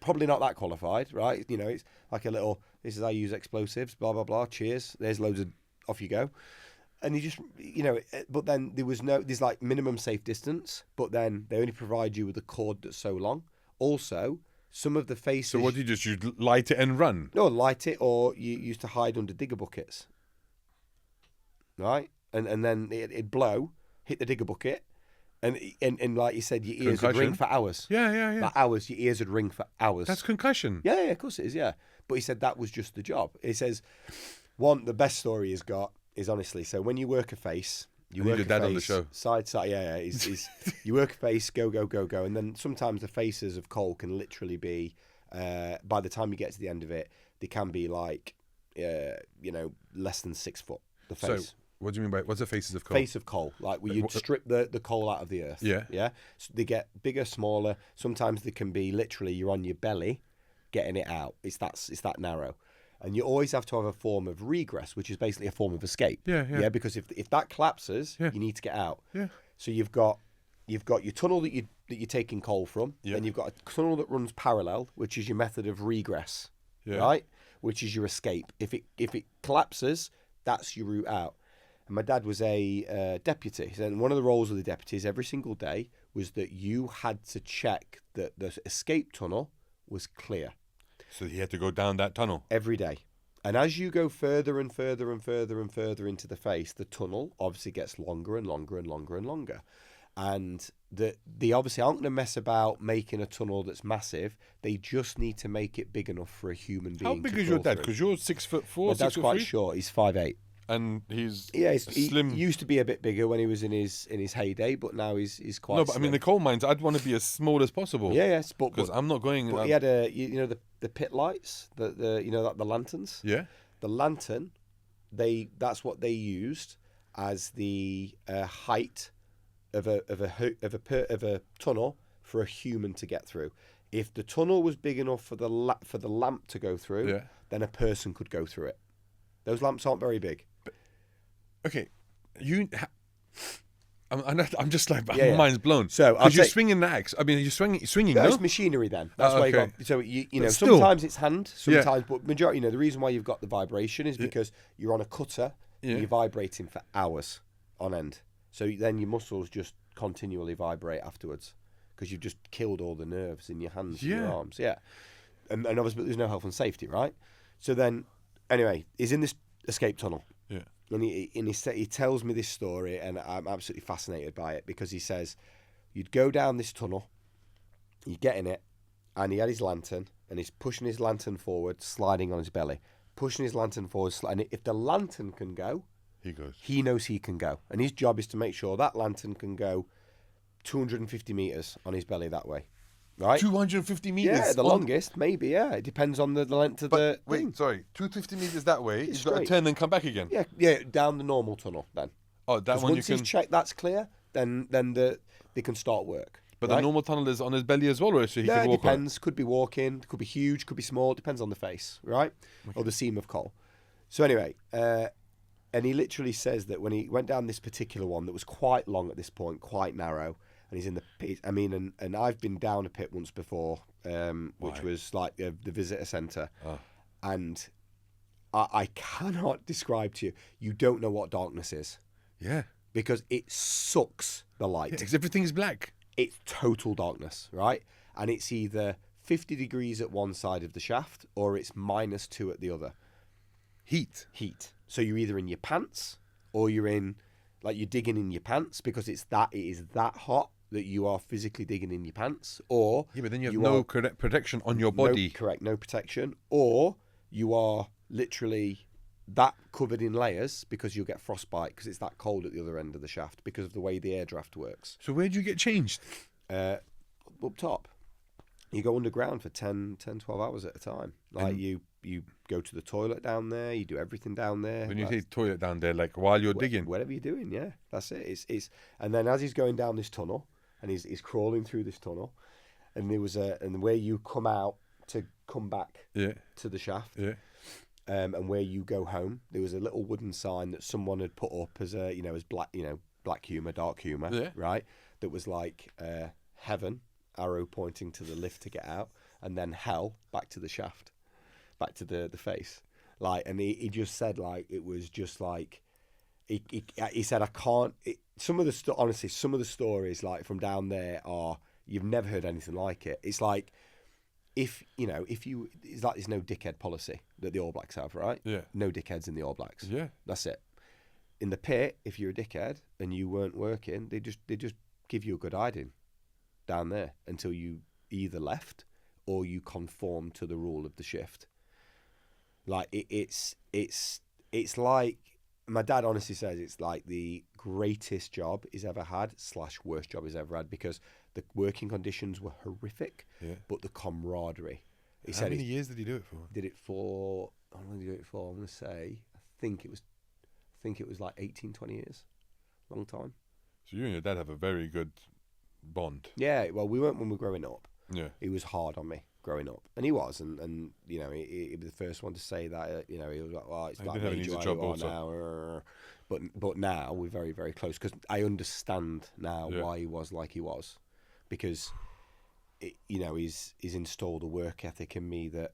Probably not that qualified, right? You know, it's like a little. This is how you use explosives. Blah blah blah. Cheers. There's loads of. Off you go. And you just, you know. But then there's like minimum safe distance. But then they only provide you with a cord that's so long. Also, some of the faces... So what do you just... You light it and run? No, light it, or you used to hide under digger buckets. Right? And then it'd blow, hit the digger bucket, and like you said, your ears would ring for hours. Yeah. Like hours, your ears would ring for hours. That's concussion. Yeah, of course it is, yeah. But he said that was just the job. He says, the best story he's got is honestly, so when you work a face... You work your dad on the show. Side, yeah. He's you work a face, go, and then sometimes the faces of coal can literally be, by the time you get to the end of it, they can be like, less than 6 foot. The face. So, what do you mean by what's the faces of coal? Face of coal, like where you strip the coal out of the earth. Yeah. So they get bigger, smaller. Sometimes they can be literally you're on your belly, getting it out. It's that narrow. And you always have to have a form of regress, which is basically a form of escape. Yeah. Because if that collapses, you need to get out. Yeah. So you've got your tunnel that you're taking coal from. Yeah. Then you've got a tunnel that runs parallel, which is your method of regress. Yeah. Right? Which is your escape. If it collapses, that's your route out. And my dad was a deputy. And one of the roles of the deputies every single day was that you had to check that the escape tunnel was clear. So he had to go down that tunnel every day. And as you go further and further and further and further into the face, the tunnel obviously gets longer and longer and longer and longer. And they obviously aren't going to mess about making a tunnel that's massive. They just need to make it big enough for a human being. How big is your dad? Because you're 6'4", My dad's quite short. He's 5'8". And he's slim. He used to be a bit bigger when he was in his heyday, but now he's quite. No, but slim. I mean the coal mines. I'd want to be as small as possible. Yeah, yes, because I'm not going. But he had the pit lights, the lanterns. Yeah, the lantern. That's what they used as the height of a tunnel for a human to get through. If the tunnel was big enough for the lamp to go through, then a person could go through it. Those lamps aren't very big. Okay, I'm just like my mind's blown. So because you're swinging the axe. I mean, you're swinging. No, it's machinery. Then that's why okay. you got. So you know, sometimes it's hand, sometimes, but majority. The reason why you've got the vibration is because you're on a cutter. And you're vibrating for hours on end. So then your muscles just continually vibrate afterwards because you've just killed all the nerves in your hands and your arms. Yeah, and obviously there's no health and safety, right? So then, anyway, he's in this escape tunnel. Yeah. And he tells me this story, and I'm absolutely fascinated by it because he says, you'd go down this tunnel, you get in it, and he had his lantern, and he's pushing his lantern forward, sliding on his belly, pushing his lantern forward, and if the lantern can go, he goes. He knows he can go, and his job is to make sure that lantern can go 250 meters on his belly that way. Right? 250 meters? Yeah, the longest, maybe, yeah. It depends on the length of the thing. Sorry, 250 meters that way, you've got to turn and come back again? Yeah, down the normal tunnel then. Oh, that one you can... Once he's checked that's clear, then they can start work. But the normal tunnel is on his belly as well, or so he can walk it depends. Could be walking, could be huge, could be small, depends on the face, right? Okay. Or the seam of coal. So anyway, and he literally says that when he went down this particular one that was quite long at this point, quite narrow, and he's in the pit. I mean, and I've been down a pit once before, which was like the visitor centre. Oh. And I cannot describe to you. You don't know what darkness is. Yeah. Because it sucks the light. Because everything's black. It's total darkness, right? And it's either 50 degrees at one side of the shaft or it's -2 at the other. Heat. So you're either in your pants or you're in, like, you're digging in your pants because it is that hot that you are physically digging in your pants, or Yeah, but then you have protection on your body. No protection, or you are literally that covered in layers because you'll get frostbite because it's that cold at the other end of the shaft because of the way the air draft works. So where do you get changed? Up top. You go underground for 10, 12 hours at a time. Like, you go to the toilet down there, you do everything down there. When you say toilet down there, like while you're digging? Whatever you're doing, yeah. That's it. It's and then as he's going down this tunnel, and he's crawling through this tunnel, and there was and where you come out to come back to the shaft, and where you go home, there was a little wooden sign that someone had put up as as black humor, dark humor, right? That was like heaven, arrow pointing to the lift to get out, and then hell back to the shaft, back to the face. Like, and he just said, like, it was just like, he said, I can't. Honestly, some of the stories, like, from down there are, you've never heard anything like it. It's like, it's like there's no dickhead policy that the All Blacks have, right? Yeah. No dickheads in the All Blacks. Yeah. That's it. In the pit, if you're a dickhead and you weren't working, they just give you a good hiding down there until you either left or you conform to the rule of the shift. Like, it's like, my dad honestly says it's like the greatest job he's ever had / worst job he's ever had, because the working conditions were horrific, but the camaraderie. How many years did he do it for? How long did he do it for? I'm going to say, I think it was like 18, 20 years. Long time. So you and your dad have a very good bond. Yeah, well, we weren't when we were growing up. Yeah. He was hard on me growing up, and he was, and he was the first one to say that. He was like, well, it's like major job also now, but now we're very, very close, because I understand now why he was like he was, because he's installed a work ethic in me that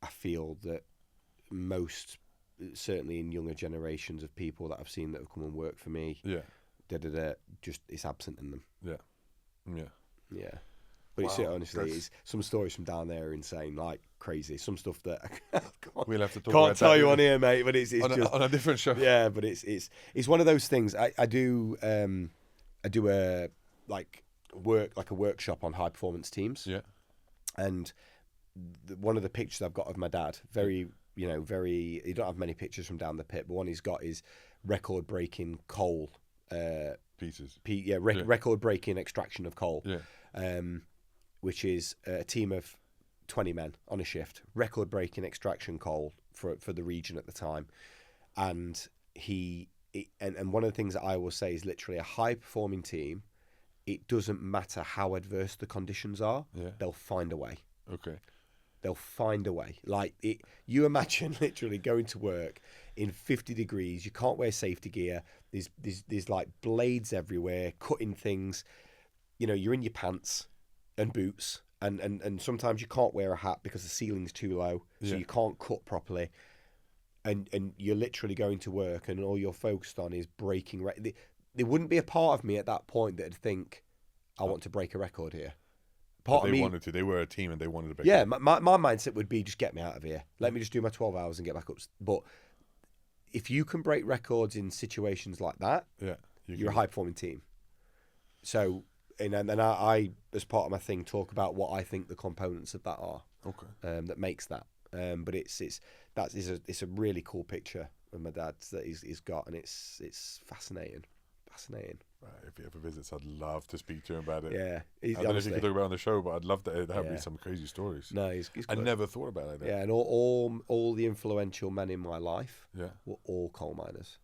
I feel that most, certainly in younger generations of people that I've seen that have come and worked for me, just it's absent in them. Yeah. But wow, honestly, some stories from down there are insane, like crazy. Some stuff that we'll have to talk can't about tell you on here, mate. But it's on just on a different show. Yeah, but it's one of those things. I do a workshop on high performance teams. Yeah, and one of the pictures I've got of my dad, very. You don't have many pictures from down the pit, but one he's got is record breaking coal pieces. Record breaking extraction of coal. Yeah. Which is a team of 20 men on a shift, record breaking extraction coal for the region at the time. And and one of the things that I will say is, literally, a high performing team, it doesn't matter how adverse the conditions are, they'll find a way. Okay. They'll find a way. Like, you imagine literally going to work in 50 degrees. You can't wear safety gear. There's like blades everywhere, cutting things. You're in your pants and boots, and sometimes you can't wear a hat because the ceiling's too low, so you can't cut properly. And you're literally going to work, and all you're focused on is breaking. There wouldn't be a part of me at that point that'd think, I want to break a record here. Wanted to. They were a team and they wanted to break. Yeah, my mindset would be, just get me out of here. Let me just do my 12 hours and get back up. But if you can break records in situations like that, you're a high performing team. So, and then I, as part of my thing, talk about what I think the components of that are. Okay. That makes that. But it's a really cool picture of my dad's that he's got, and it's fascinating. Right, if he ever visits, I'd love to speak to him about it. Yeah, I don't know if you could talk about it on the show, but I'd love to have some crazy stories. No, he's I never thought about it like that. Yeah, and all the influential men in my life were all coal miners.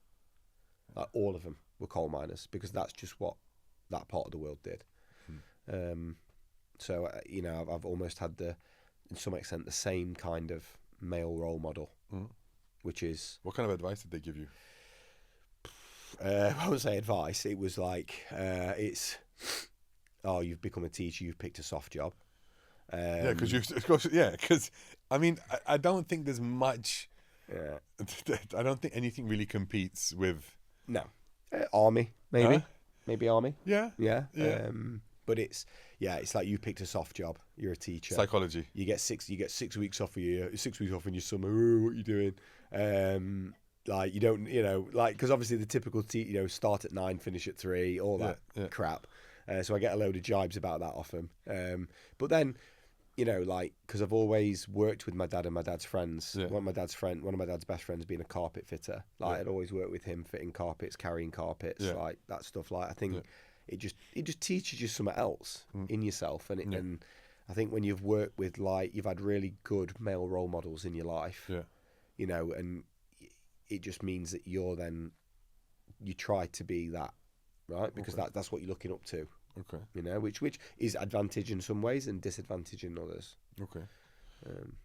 Like, all of them were coal miners, because that's just what that part of the world did. So I've almost had in some extent, the same kind of male role model, which is... What kind of advice did they give you? I won't say advice. It was like, you've become a teacher, you've picked a soft job. Because I mean, I don't think there's much. Yeah. I don't think anything really competes with. No. Army, maybe. Huh? Maybe army. Yeah. Yeah. But it's like you picked a soft job. You're a teacher. Psychology. You get 6 weeks off a year. 6 weeks off in your summer. Ooh, what are you doing? Like you don't, like, because obviously the typical start at 9, finish at 3, all that crap. So I get a load of jibes about that often. But then, like, because I've always worked with my dad and my dad's friends. One of my dad's best friends being a carpet fitter. Like I'd always worked with him fitting carpets, carrying carpets, like that stuff. Like I think it just teaches you something else in yourself, and I think when you've worked with, like, you've had really good male role models in your life, and it just means that you try to be that, right? Because that's what you're looking up to. Okay. Which is advantage in some ways and disadvantage in others. Okay.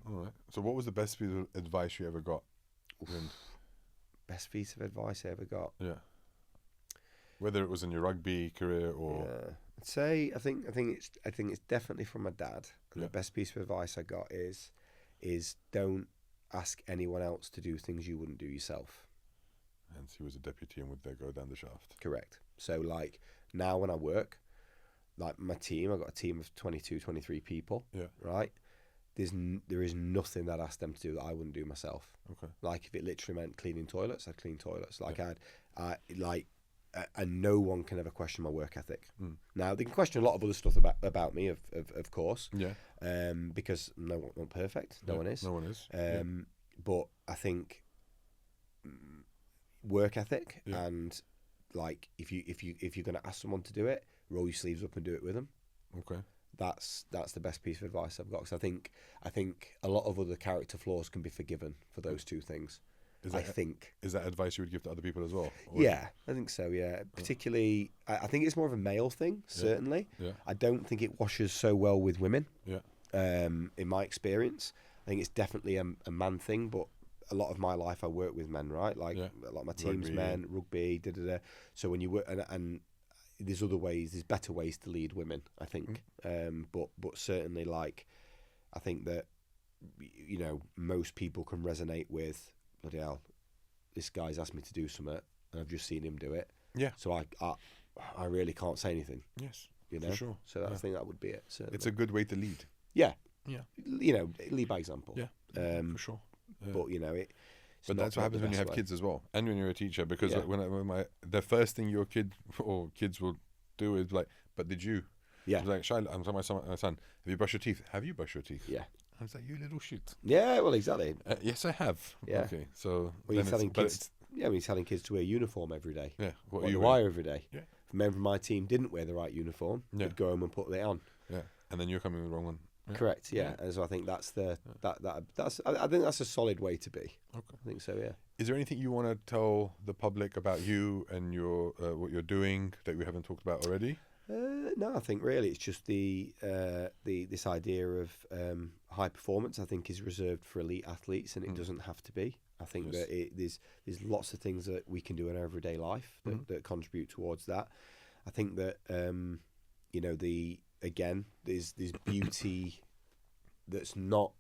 All right. So what was the best piece of advice you ever got? Best piece of advice I ever got? Yeah. Whether it was in your rugby career or... I'd say I think it's definitely from my dad. And the best piece of advice I got is don't ask anyone else to do things you wouldn't do yourself. Hence he was a deputy and would there go down the shaft. Correct. So like now when I work, like my team, I've got a team of 22, 23 people. Yeah. Right? There is nothing that I ask them to do that I wouldn't do myself. Okay. Like if it literally meant cleaning toilets, I'd clean toilets. Like and no one can ever question my work ethic. Now they can question a lot of other stuff about me, of course. Yeah. Because no one's perfect. No one is. No one is. But I think work ethic and like if you're going to ask someone to do it, roll your sleeves up and do it with them. Okay. That's the best piece of advice I've got. Because I think a lot of other character flaws can be forgiven for those two things. Is that advice you would give to other people as well? Or? Yeah, I think so, yeah. Particularly, I think it's more of a male thing, certainly. Yeah. I don't think it washes so well with women, in my experience. I think it's definitely a man thing, but a lot of my life I work with men, right? Like, a lot of my team's rugby, men, rugby, da-da-da. So when you work, and there's better ways to lead women, I think. But certainly, like, I think that, most people can resonate with, bloody hell, this guy's asked me to do something and I've just seen him do it. Yeah. So I really can't say anything. Yes. For sure. So I think that would be it. Certainly. It's a good way to lead. Yeah. Yeah. Lead by example. Yeah. For sure. Yeah. But but that's what happens when you have kids as well, and when you're a teacher. Because the first thing your kid or kids will do is like, "But did you?" Yeah. Like, I'm telling my son, "Have you brushed your teeth? Have you brushed your teeth?" Yeah. I was like, "You little shit." Yeah, well, exactly. Yes, I have. Yeah. Okay, so when you're telling kids to wear a uniform every day. Yeah. What you wear every day. Yeah. If a member of my team didn't wear the right uniform, they'd go home and put it on. Yeah. And then you're coming with the wrong one. Yeah. Correct. Yeah. And so I think that's I think that's a solid way to be. Okay. I think so. Yeah. Is there anything you want to tell the public about you and your what you're doing that we haven't talked about already? No, I think really it's just this idea of high performance. I think is reserved for elite athletes, and it doesn't have to be. I think that there's lots of things that we can do in our everyday life that contribute towards that. I think that there's beauty that's not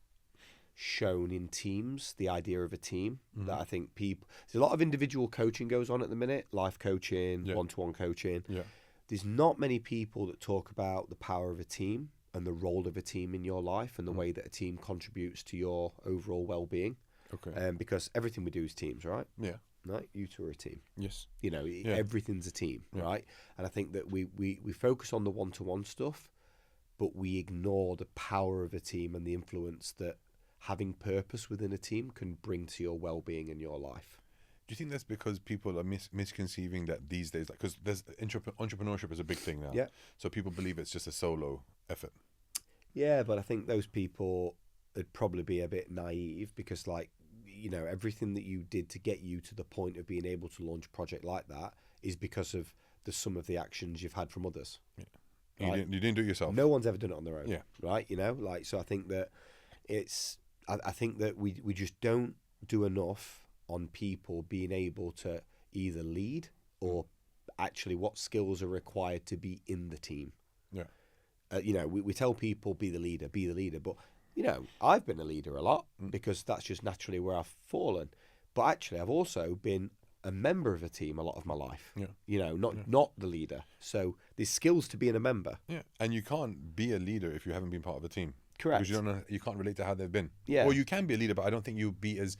shown in teams. The idea of a team that I think there's a lot of individual coaching goes on at the minute, life coaching, one-to-one coaching. Yeah. There's not many people that talk about the power of a team and the role of a team in your life and the way that a team contributes to your overall well-being. Okay. Because everything we do is teams, right? Yeah. Right? You two are a team. Yes. Everything's a team, right? And I think that we focus on the one-to-one stuff, but we ignore the power of a team and the influence that having purpose within a team can bring to your well-being and your life. Do you think that's because people are misconceiving that these days, because there's entrepreneurship is a big thing now. Yeah. So people believe it's just a solo effort. Yeah, but I think those people would probably be a bit naive because, like, everything that you did to get you to the point of being able to launch a project like that is because of the sum of the actions you've had from others. Yeah. Right? You didn't do it yourself. No one's ever done it on their own. Yeah. Right. So I think that I think that we just don't do enough on people being able to either lead or actually what skills are required to be in the team. Yeah. We tell people be the leader, but I've been a leader a lot because that's just naturally where I've fallen. But actually, I've also been a member of a team a lot of my life. Yeah. You know, not the leader. So there's skills to being a member. Yeah, and you can't be a leader if you haven't been part of a team. Correct. Because you don't know, you can't relate to how they've been. Yeah. Or you can be a leader, but I don't think you'll be as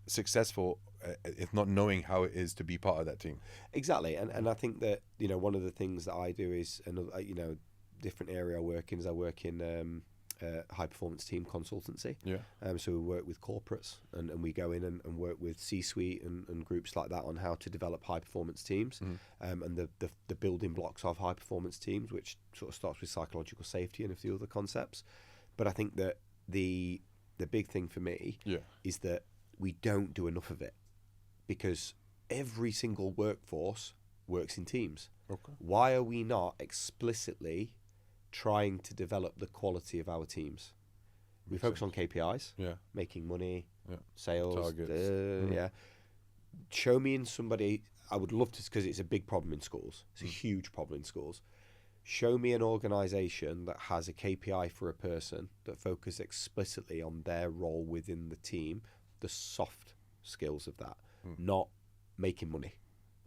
successful if not knowing how it is to be part of that team. Exactly, and I think that, you know, one of the things that I do is, another, you know, different area I work in is I work in high performance team consultancy. Yeah. So we work with corporates and we go in and work with C-suite and groups like that on how to develop high performance teams, and the building blocks of high performance teams, which sort of starts with psychological safety and a few other concepts. But I think that the big thing for me is that we don't do enough of it, because every single workforce works in teams. Okay. Why are we not explicitly trying to develop the quality of our teams? We focus on KPIs, making money, sales, targets. Show me in somebody, I would love to, because it's a big problem in schools. It's a huge problem in schools. Show me an organisation that has a KPI for a person that focuses explicitly on their role within the team, the soft skills of that, not making money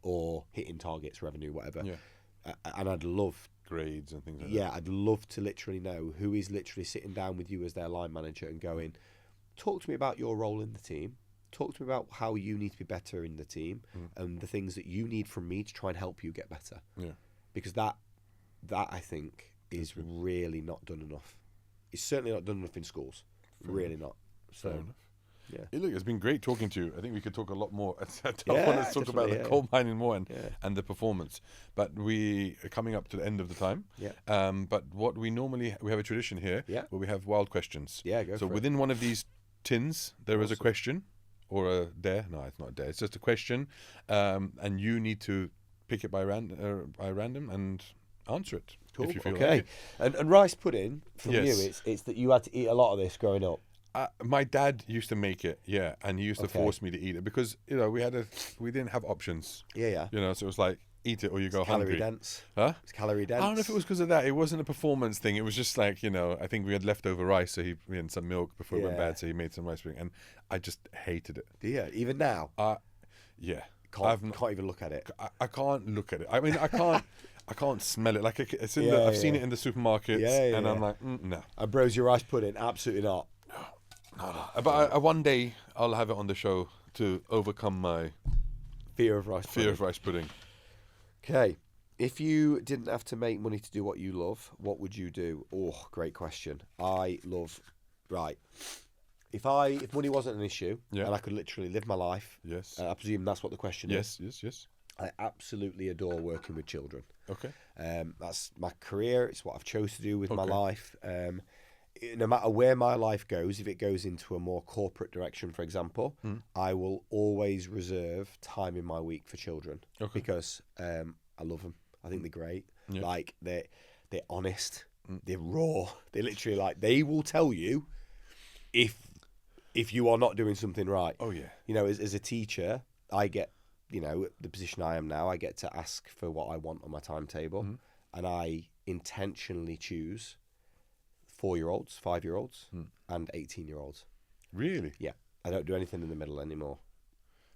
or hitting targets, revenue, whatever. And I'd love grades and things like that. Yeah, I'd love to literally know who is literally sitting down with you as their line manager and going, talk to me about your role in the team. Talk to me about how you need to be better in the team and the things that you need from me to try and help you get better. Yeah. Because that I think is really not done enough. It's certainly not done enough in schools. Really not. So, yeah. Hey, look, it's been great talking to you. I think we could talk a lot more. I want to talk about the coal mining more and the performance. But we are coming up to the end of the time. Yeah. But what we have a tradition here where we have wild questions. Yeah, go for it. So within one of these tins, there is a question or a dare. No, it's not a dare. It's just a question. And you need to pick it by random and answer it. Cool. If you feel okay. like it. And rice pudding, from you, it's that you had to eat a lot of this growing up. My dad used to make it, and he used to force me to eat it because, you know, we didn't have options. Yeah. You know, so it was like, eat it or you go hungry. Calorie dense. Huh? It's calorie dense. I don't know if it was because of that. It wasn't a performance thing. It was just like, you know, I think we had leftover rice, so we had some milk before it went bad, so he made some rice pudding, and I just hated it. Do you? Even now? Yeah. Can't even look at it. I can't look at it. I mean, I can't smell it. Like I've seen it in the supermarkets, and I'm like, no. And bros, your rice pudding? Absolutely not. No. But one day I'll have it on the show to overcome my fear of rice pudding. Okay. If you didn't have to make money to do what you love, what would you do? Oh, great question. If money wasn't an issue and I could literally live my life, I presume that's what the question is. Yes. I absolutely adore working with children. Okay. That's my career. It's what I've chose to do with my life. No matter where my life goes, if it goes into a more corporate direction, for example, I will always reserve time in my week for children because I love them. I think they're great. Yeah. Like they're honest. They're raw. They're literally they will tell you if you are not doing something right. Oh yeah. You know, as a teacher, I get, you know, the position I am now, I get to ask for what I want on my timetable, and I intentionally choose 4-year-olds, 5-year-olds, and 18-year-olds. Really? Yeah. I don't do anything in the middle anymore.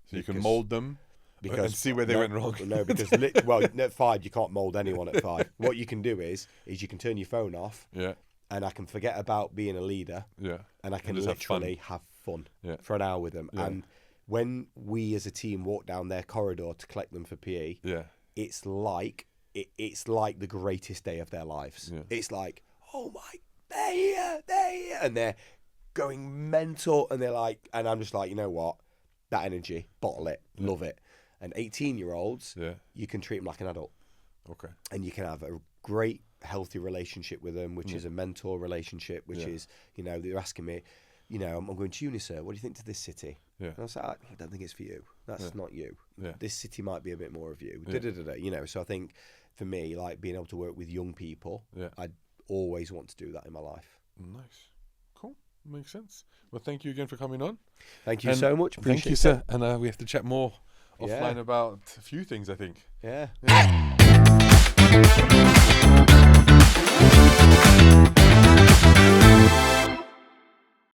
So you can mould them and see where they went wrong. No, because at 5 you can't mould anyone at 5. What you can do is you can turn your phone off. Yeah. And I can forget about being a leader. Yeah. And I can literally have fun for an hour with them. Yeah. And when we as a team walk down their corridor to collect them for PE, it's like the greatest day of their lives. Yeah. It's like, oh my, they're here, and they're going mental, and they're like, and I'm just like, you know what, that energy, bottle it, love it. And 18-year-olds, you can treat them like an adult. Okay. And you can have a great, healthy relationship with them, which is a mentor relationship, which is, you know, they're asking me, you know, I'm going to uni, sir. What do you think to this city? Yeah. And I was like, I don't think it's for you. That's not you. Yeah. This city might be a bit more of you. Yeah. You know, so I think for me, like being able to work with young people, I'd always want to do that in my life. Nice. Cool. Makes sense. Well, thank you again for coming on. Thank you so much. Thank you, sir. And we have to chat more offline about a few things, I think. Yeah.